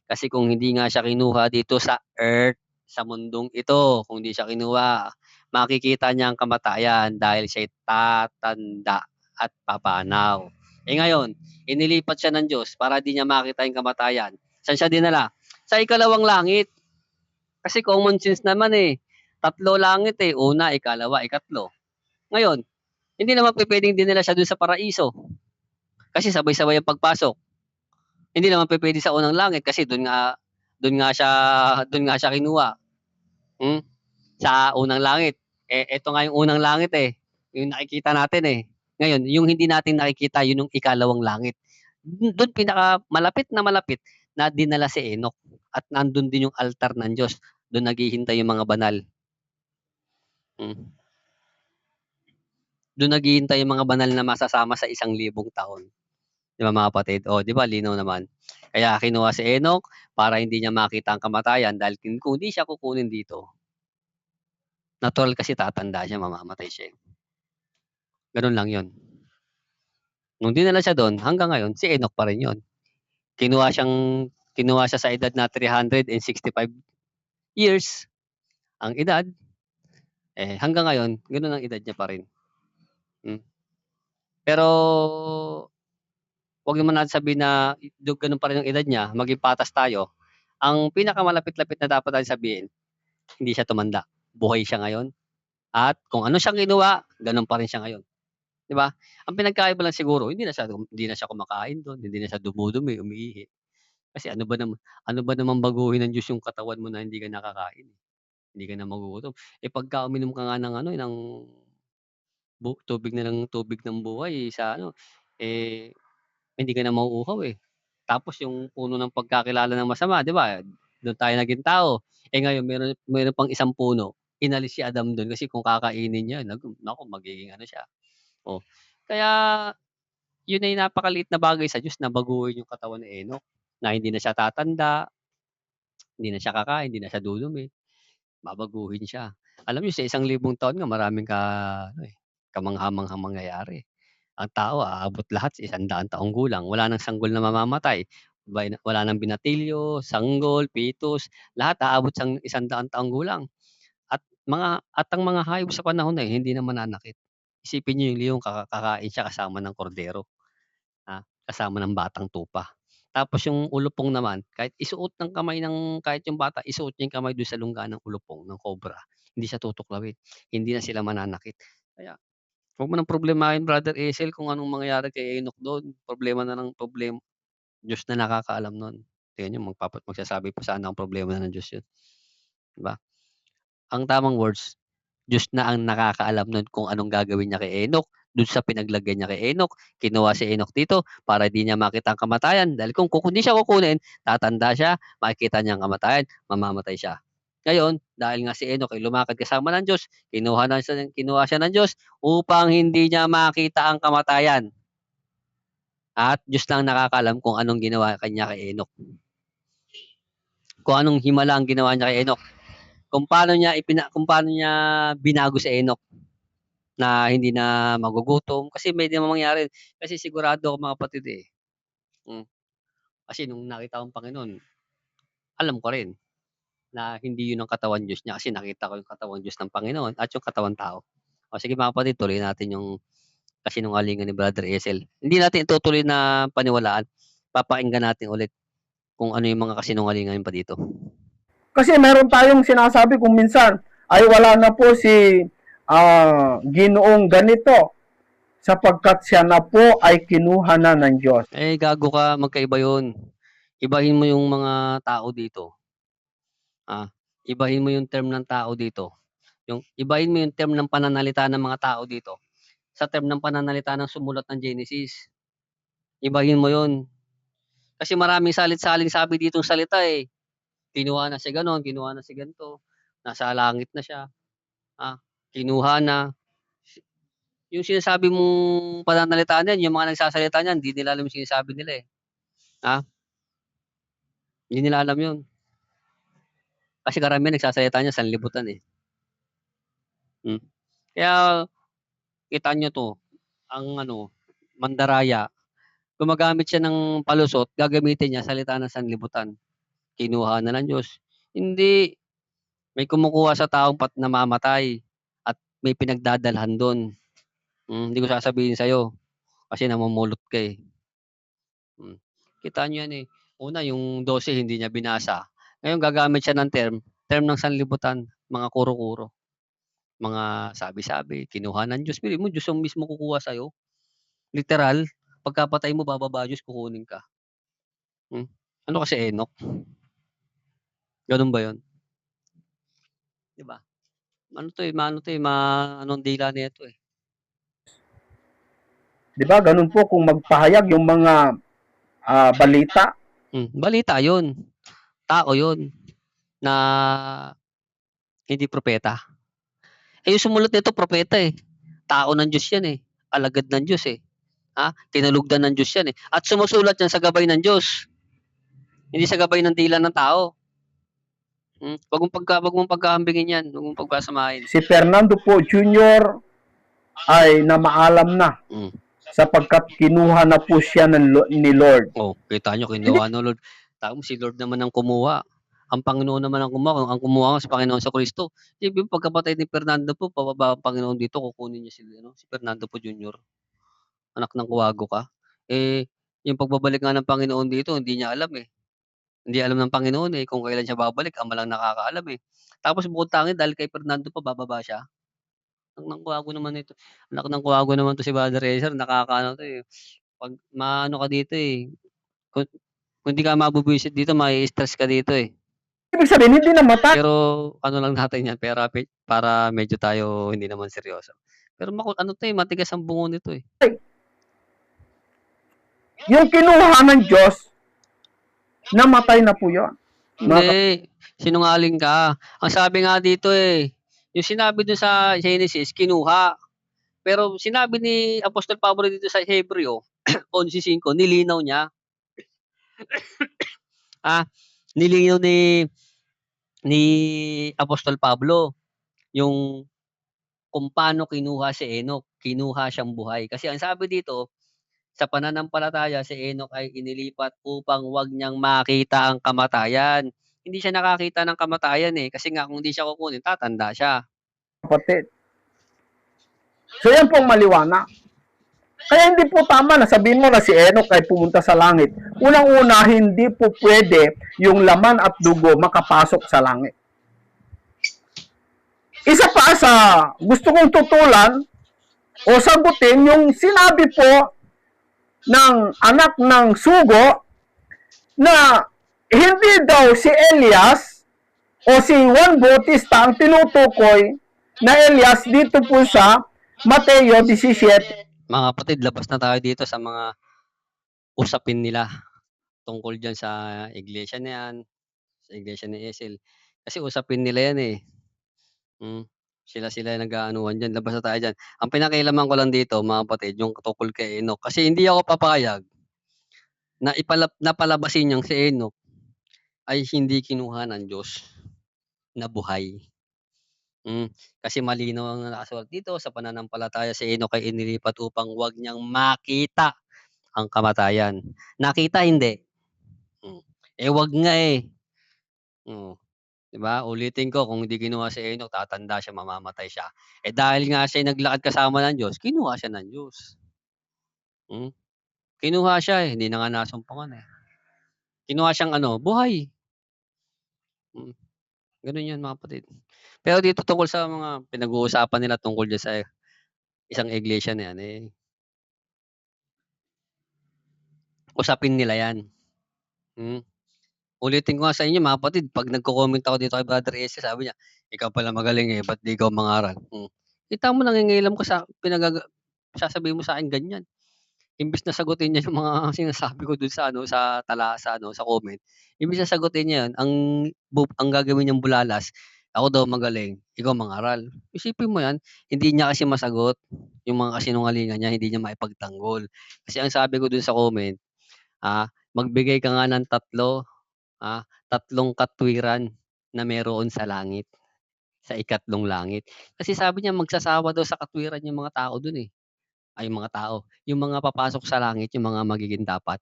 Kasi kung hindi nga siya kinuha dito sa earth, sa mundong ito, kung hindi siya kinuha, makikita niya ang kamatayan dahil siya'y tatanda at papanaw. Ngayon, inilipat siya ng Diyos para di niya makita yung kamatayan. Saan siya dinala? Sa ikalawang langit. Kasi common sense naman eh. 3 langit eh. Una, ikalawa, ikatlo. Ngayon, hindi naman pwedeng dinala siya dun sa paraiso. Kasi sabay-sabay ang pagpasok. Hindi naman pwede sa unang langit kasi dun nga siya kinuha. Sa unang langit. Ito nga yung unang langit eh. Yung nakikita natin eh. Ngayon, yung hindi natin nakikita, yun yung ikalawang langit. Doon pinaka malapit na dinala si Enoch at nandun din yung altar ng Diyos. Doon naghihintay yung mga banal. Doon naghihintay yung mga banal na masasama sa 1,000 taon. Di ba mga kapatid? Di ba linaw naman? Kaya kinuha si Enoch para hindi niya makita ang kamatayan dahil kung hindi siya kukunin dito, natural kasi tatanda siya, mamamatay siya. Ganun lang yun. Nung dinala siya doon, hanggang ngayon, si Enoch pa rin yun. Kinuha siya sa edad na 365 years ang edad. Hanggang ngayon, ganun ang edad niya pa rin. Pero, wag naman natin sabihin na ganun pa rin ang edad niya, maging patas tayo. Ang pinakamalapit-lapit na dapat natin sabihin, hindi siya tumanda. Buhay siya ngayon. At kung ano siyang ginawa, ganun pa rin siya ngayon. Di ba? Ang pinagkaiba lang siguro, hindi na siya kumakain doon, hindi na siya dumudumi, umiihi. Kasi ano ba naman baguhin ng Diyos yung katawan mo na hindi ka nakakain? Hindi ka na magugutom. Pagka uminom ka nga ng ng tubig ng buhay hindi ka na mauuhaw eh. Tapos yung puno ng pagkakilala ng masama, 'di ba? Doon tayo naging tao. Ngayon meron pang isang puno, inalis si Adam doon kasi kung kakainin niya, naku, magiging ano siya. Kaya yun ay napakaliit na bagay sa Diyos na baguhin yung katawan ni Enoch, na hindi na siya tatanda, hindi na siya kakain, hindi na siya dudumi, babaguhin siya. Alam niyo sa 1,000 taon nga maraming kamangha-manghang mangyayari. Ang tao aabot lahat sa 100 taong gulang, wala ng sanggol na mamamatay, wala ng binatilyo, sanggol, pitos, lahat aabot sa 100 taong gulang. At ang mga hayop sa panahon na yun hindi na mananakit. Isipin niyo yung leong kakain siya kasama ng kordero, kasama ng batang tupa. Tapos yung ulupong naman, kahit isuot ng kamay kahit yung bata, isuot niya yung kamay do'n sa lungga ng ulupong, ng cobra, hindi siya tutuklawin, hindi na sila mananakit. Kaya huwag mo ng problemahin Brother Esel kung anong mangyayari kay Enoch do'n, problema na ng problema, Diyos na nakakaalam nun. Tingnan niyo magsasabi pa sana ang problema na ng Diyos yun, 'di ba? Ang tamang words, Diyos na ang nakakaalam nun kung anong gagawin niya kay Enoch, dun sa pinaglagay niya kay Enoch. Kinuha si Enoch dito para di niya makita ang kamatayan dahil kung hindi siya kukunin, tatanda siya, makikita niya ang kamatayan, mamamatay siya. Ngayon, dahil nga si Enoch ay lumakad kasama ng Diyos, kinuha siya ng Diyos upang hindi niya makita ang kamatayan. At Diyos lang nakakaalam kung anong ginawa kanya kay Enoch. Kung anong himala ang ginawa niya kay Enoch. Kung paano niya binago si Enoch na hindi na magugutom kasi may namang mangyari. Kasi sigurado ako mga kapatid kasi nung nakita ko ang Panginoon, alam ko rin na hindi yun ang katawan Diyos niya kasi nakita ko yung katawan Diyos ng Panginoon at yung katawan tao. Sige mga kapatid, tuloy natin yung kasinungalingan ni Brother Esel. Hindi natin itutuloy na paniwalaan. Papakinggan natin ulit kung ano yung mga kasinungalingan pa dito. Kasi meron tayong sinasabi kung minsan ay wala na po si Ginoong ganito sapagkat siya na po ay kinuha na ng Diyos. Gago ka, magkaiba yun. Ibahin mo yung mga tao dito. Ibahin mo yung term ng tao dito. Ibahin mo yung term ng pananalita ng mga tao dito sa term ng pananalita ng sumulat ng Genesis. Ibahin mo yun. Kasi maraming salit-saling sabi ditong salita, eh. Kinuha na si gano'n, kinuha na si ganito, nasa langit na siya, kinuha na. Yung sinasabi mong pananalita niyan, yung mga nagsasalita niyan, hindi nila alam yung sinasabi nila, eh. Hindi nila alam yun. Kasi karamihan nagsasalita niyan sanlibutan, eh. Kaya kita niyo 'to, ang mandaraya, gumagamit siya ng palusot, gagamitin niya salita ng sanlibutan. Kinuha na ng Diyos. Hindi, may kumukuha sa taong namamatay at may pinagdadalhan dun. Hindi ko sasabihin sa'yo kasi namumulot ka, eh. Kita niyo yan, eh. Una yung 12 hindi niya binasa. Ngayon gagamit siya ng term ng sanlibutan, mga kuro-kuro, mga sabi-sabi, kinuha ng Diyos. Bilib mo Diyos ang mismo kukuha sa'yo. Literal, pagkapatay mo bababa Diyos, kukunin ka. Ano kasi Enoch? Ganun ba 'yun? 'Di ba? Anong dila nito, eh. Di ba? Ganun po kung magpahayag yung mga balita. Balita 'yun. Tao 'yun na hindi propeta. Yung sumulat nito propeta, eh. Tao ng Diyos 'yan, eh. Alagad ng Diyos, eh. Tinalugdan ng Diyos 'yan, eh. At sumusulat 'yan sa gabay ng Diyos. Hindi sa gabay ng dila ng tao. Wag mong pagkahambingin 'yan, wag mong pagpasamahin. Si Fernando po Jr. ay namaalam na sapagkat kinuha na po siya ni Lord. Kita nyo, kinuha ng Lord. Tapos si Lord naman ang kumuha. Ang Panginoon naman ang kumuha. Ang kumuha nga sa Panginoon sa Kristo. Yung pagkapatay ni Fernando po, pababa ang Panginoon dito, kukunin niya si Fernando po Jr. Anak ng kuwago ka. Yung pagbabalik nga ng Panginoon dito, hindi niya alam, eh. Hindi alam ng Panginoon, eh, kung kailan siya babalik, Ama lang nakakaalam, eh. Tapos bukod tangi dahil kay Fernando pa bababa siya. Anak ng kuwago naman ito. Anak ng kuwago naman 'to si Brother Ezra, nakakaano 'to, eh. Pag maano ka dito, eh, kung hindi ka mabubwisit dito, mai-stress ka dito, eh. Ibig sabihin, hindi namatay. Pero ano lang natin 'yan, para medyo tayo hindi naman seryoso. Pero 'to, eh, matigas ang bungo nito, eh. Yung kinuha ng Diyos, namatay na po yun. Hindi, sinungaling ka. Ang sabi nga dito, eh, yung sinabi dun sa Genesis, kinuha. Pero sinabi ni Apostol Pablo dito sa Hebreo 11:5, nilinaw niya. Nilinaw ni Apostol Pablo yung kung paano kinuha si Enoch. Kinuha siyang buhay. Kasi ang sabi dito, sa pananampalataya si Enoch ay inilipat upang wag niyang makita ang kamatayan. Hindi siya nakakita ng kamatayan, eh, kasi nga kung hindi siya kukunin, tatanda siya. Kapatid. So yan pong maliwanag. Kaya hindi po tama na sabihin mo na si Enoch ay pumunta sa langit. Unang-una, hindi po pwede yung laman at dugo makapasok sa langit. Isa pa sa gusto kong tutulan o sagutin yung sinabi po ng anak ng sugo na hindi daw si Elias o si Juan Bautista ang tinutukoy na Elias dito po sa Mateo 17. Mga kapatid, labas na tayo dito sa mga usapin nila tungkol dyan sa iglesia na yan, sa iglesia ni Esel. Kasi usapin nila yan, eh. Sila nag-aanuhan dyan. Labas na tayo dyan. Ang pinakailaman ko lang dito, mga kapatid, yung tungkol kay Enoch. Kasi hindi ako papayag na napalabasin niyang si Enoch ay hindi kinuha ng Diyos na buhay. Kasi malinaw ang nakasulat dito, sa pananampalataya si Enoch ay inilipat upang wag niyang makita ang kamatayan. Nakita, hindi. Wag nga, eh. 'Di ba? Ulitin ko, kung hindi kinuha si Enoch, tatanda siya, mamamatay siya. Dahil nga siya naglakad kasama ng Diyos, kinuha siya ng Diyos. Kinuha siya, eh, hindi na nga nasumpungan, eh. Kinuha siyang buhay. Gano'n 'yan, mga kapatid. Pero dito tungkol sa mga pinag-uusapan nila tungkol diyan sa isang iglesia na 'yan, usapin nila 'yan. Ulitin ko nga sa inyo, mga kapatid, 'pag nagko-comment ako dito kay Brother Ese, sabi niya, "Ikaw pala magaling, eh, ba't di ikaw mangaral?" Kita mo nangingialam ka sa sasabihin mo sa'kin ganyan. imbes na sagutin niya yung mga sinasabi ko dun sa ano, sa sa comment, imbes na sagutin niya yun, ang gagawin niyang bulalas, ako daw magaling, ikaw mangaral. Isipin mo yan, hindi niya kasi masagot yung mga kasinungalingan niya, hindi niya maipagtanggol. Kasi ang sabi ko dun sa comment, magbigay ka nga ng 3 katwiran na meron sa langit, sa ikatlong langit. Kasi sabi niya magsasawa daw sa katwiran yung mga tao dun, eh. Ay, yung mga tao, yung mga papasok sa langit, yung mga magiging dapat,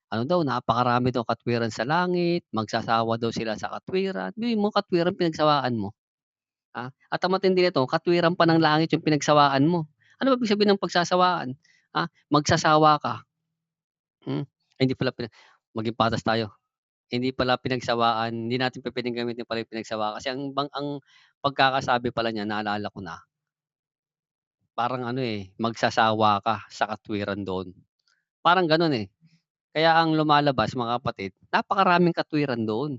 ano daw, napakarami daw katwiran sa langit, magsasawa daw sila sa katwiran. Sabihin mo katwiran pinagsawaan mo, at ang matindi nito, katwiran pa ng langit yung pinagsawaan mo. Ano ba ibig sabihin ng pagsasawaan? Magsasawa ka, hmm, hindi pala maging patas tayo. Hindi pala pinagsawaan, hindi natin pupuwedeng gamitin pala yung pinagsawaan kasi ang pagkakasabi pala niya naalala ko na, parang ano, magsasawa ka sa katwiran doon. Parang gano'n, eh. Kaya ang lumalabas mga kapatid, napakaraming katwiran doon.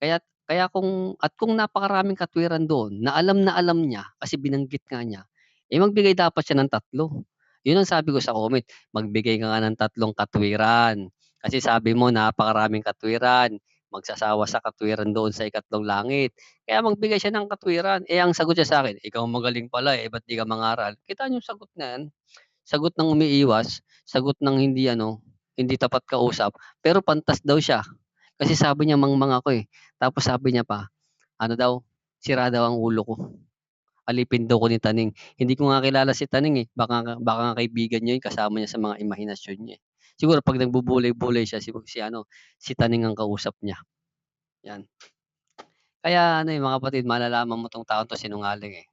Kaya kaya kung napakaraming katwiran doon na alam niya kasi binanggit nga niya, magbigay dapat siya ng 3. 'Yun ang sabi ko sa comment, magbigay ka nga ng 3 katwiran. Kasi sabi mo napakaraming katwiran, magsasawa sa katwiran doon sa ikatlong langit. Kaya magbigay siya ng katwiran. Ang sagot niya sa'kin, "Ikaw magaling pala, ba't 'di ka mangaral?" Kita niyo yung sagot na 'yan, sagot ng umiiwas, sagot ng hindi ano, hindi tapat kausap, pero pantas daw siya. Kasi sabi niya mangmang ako, tapos sabi niya pa, ano daw, sira daw ang ulo ko, alipin daw ko ni Taning. Hindi ko nga kilala si Taning, baka nga kaibigan niya yun, kasama niya sa mga imahinasyon niya, eh. Siguro 'pag nagbubulay-bulay siya si Taning ang kausap niya, 'yan. Kaya ano, mga kapatid, malalaman mo 'tong taong 'to sinungaling, eh.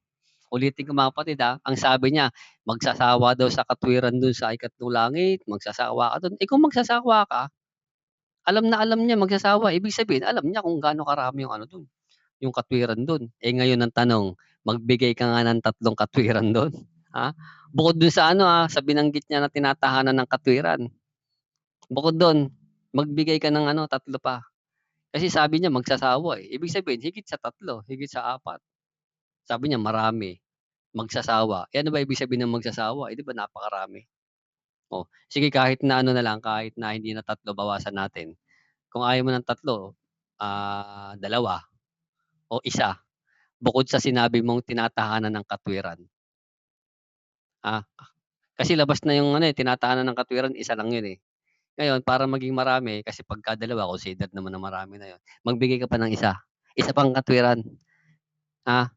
Ulitin ko mga kapatid, ang sabi niya magsasawa daw sa katwiran dun sa ikatlong langit, magsasawa ka dun. Kung magsasawa ka, alam na alam niya magsasawa, ibig sabihin alam niya kung gaano karami yung ano dun, yung katwiran dun. Ngayon ang tanong, magbigay ka nga ng 3 katwiran dun, ha? Bukod dun sa ano, sa binanggit niya na tinatahanan ng katwiran, bukod dun, magbigay ka ng ano, 3 pa. Kasi sabi niya magsasawa, ibig sabihin higit sa 3, higit sa 4. Sabi niya marami, magsasawa. Ano ba ibig sabihin ng magsasawa, 'di ba napakarami? Oh, sige kahit na ano na lang, kahit na hindi na 3 bawasan natin. Kung ayaw mo ng 3, 2 o 1, bukod sa sinabi mong tinatahanan ng katwiran. Ah, Kasi labas na yung ano, tinatahanan ng katwiran, 1 lang yun, eh. Ngayon para maging marami, kasi pagka 2 considered naman na marami na yun, magbigay ka pa ng 1 pang katwiran, ah.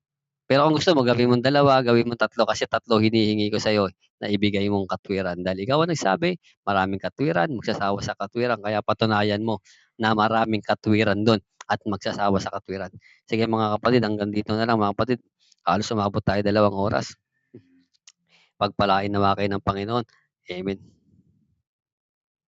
Pero kung gusto mo gawin mong 2, gawin mong 3 kasi 3 hinihingi ko sa'yo, na ibigay mong katwiran dahil ikaw ang nagsabi, maraming katwiran, magsasawa sa katwiran kaya patunayan mo na maraming katwiran dun at magsasawa sa katwiran. Sige mga kapatid, hanggang dito na lang mga kapatid, halos umabot tayo 2 oras. Pagpalain nawa kayo ng Panginoon. Amen.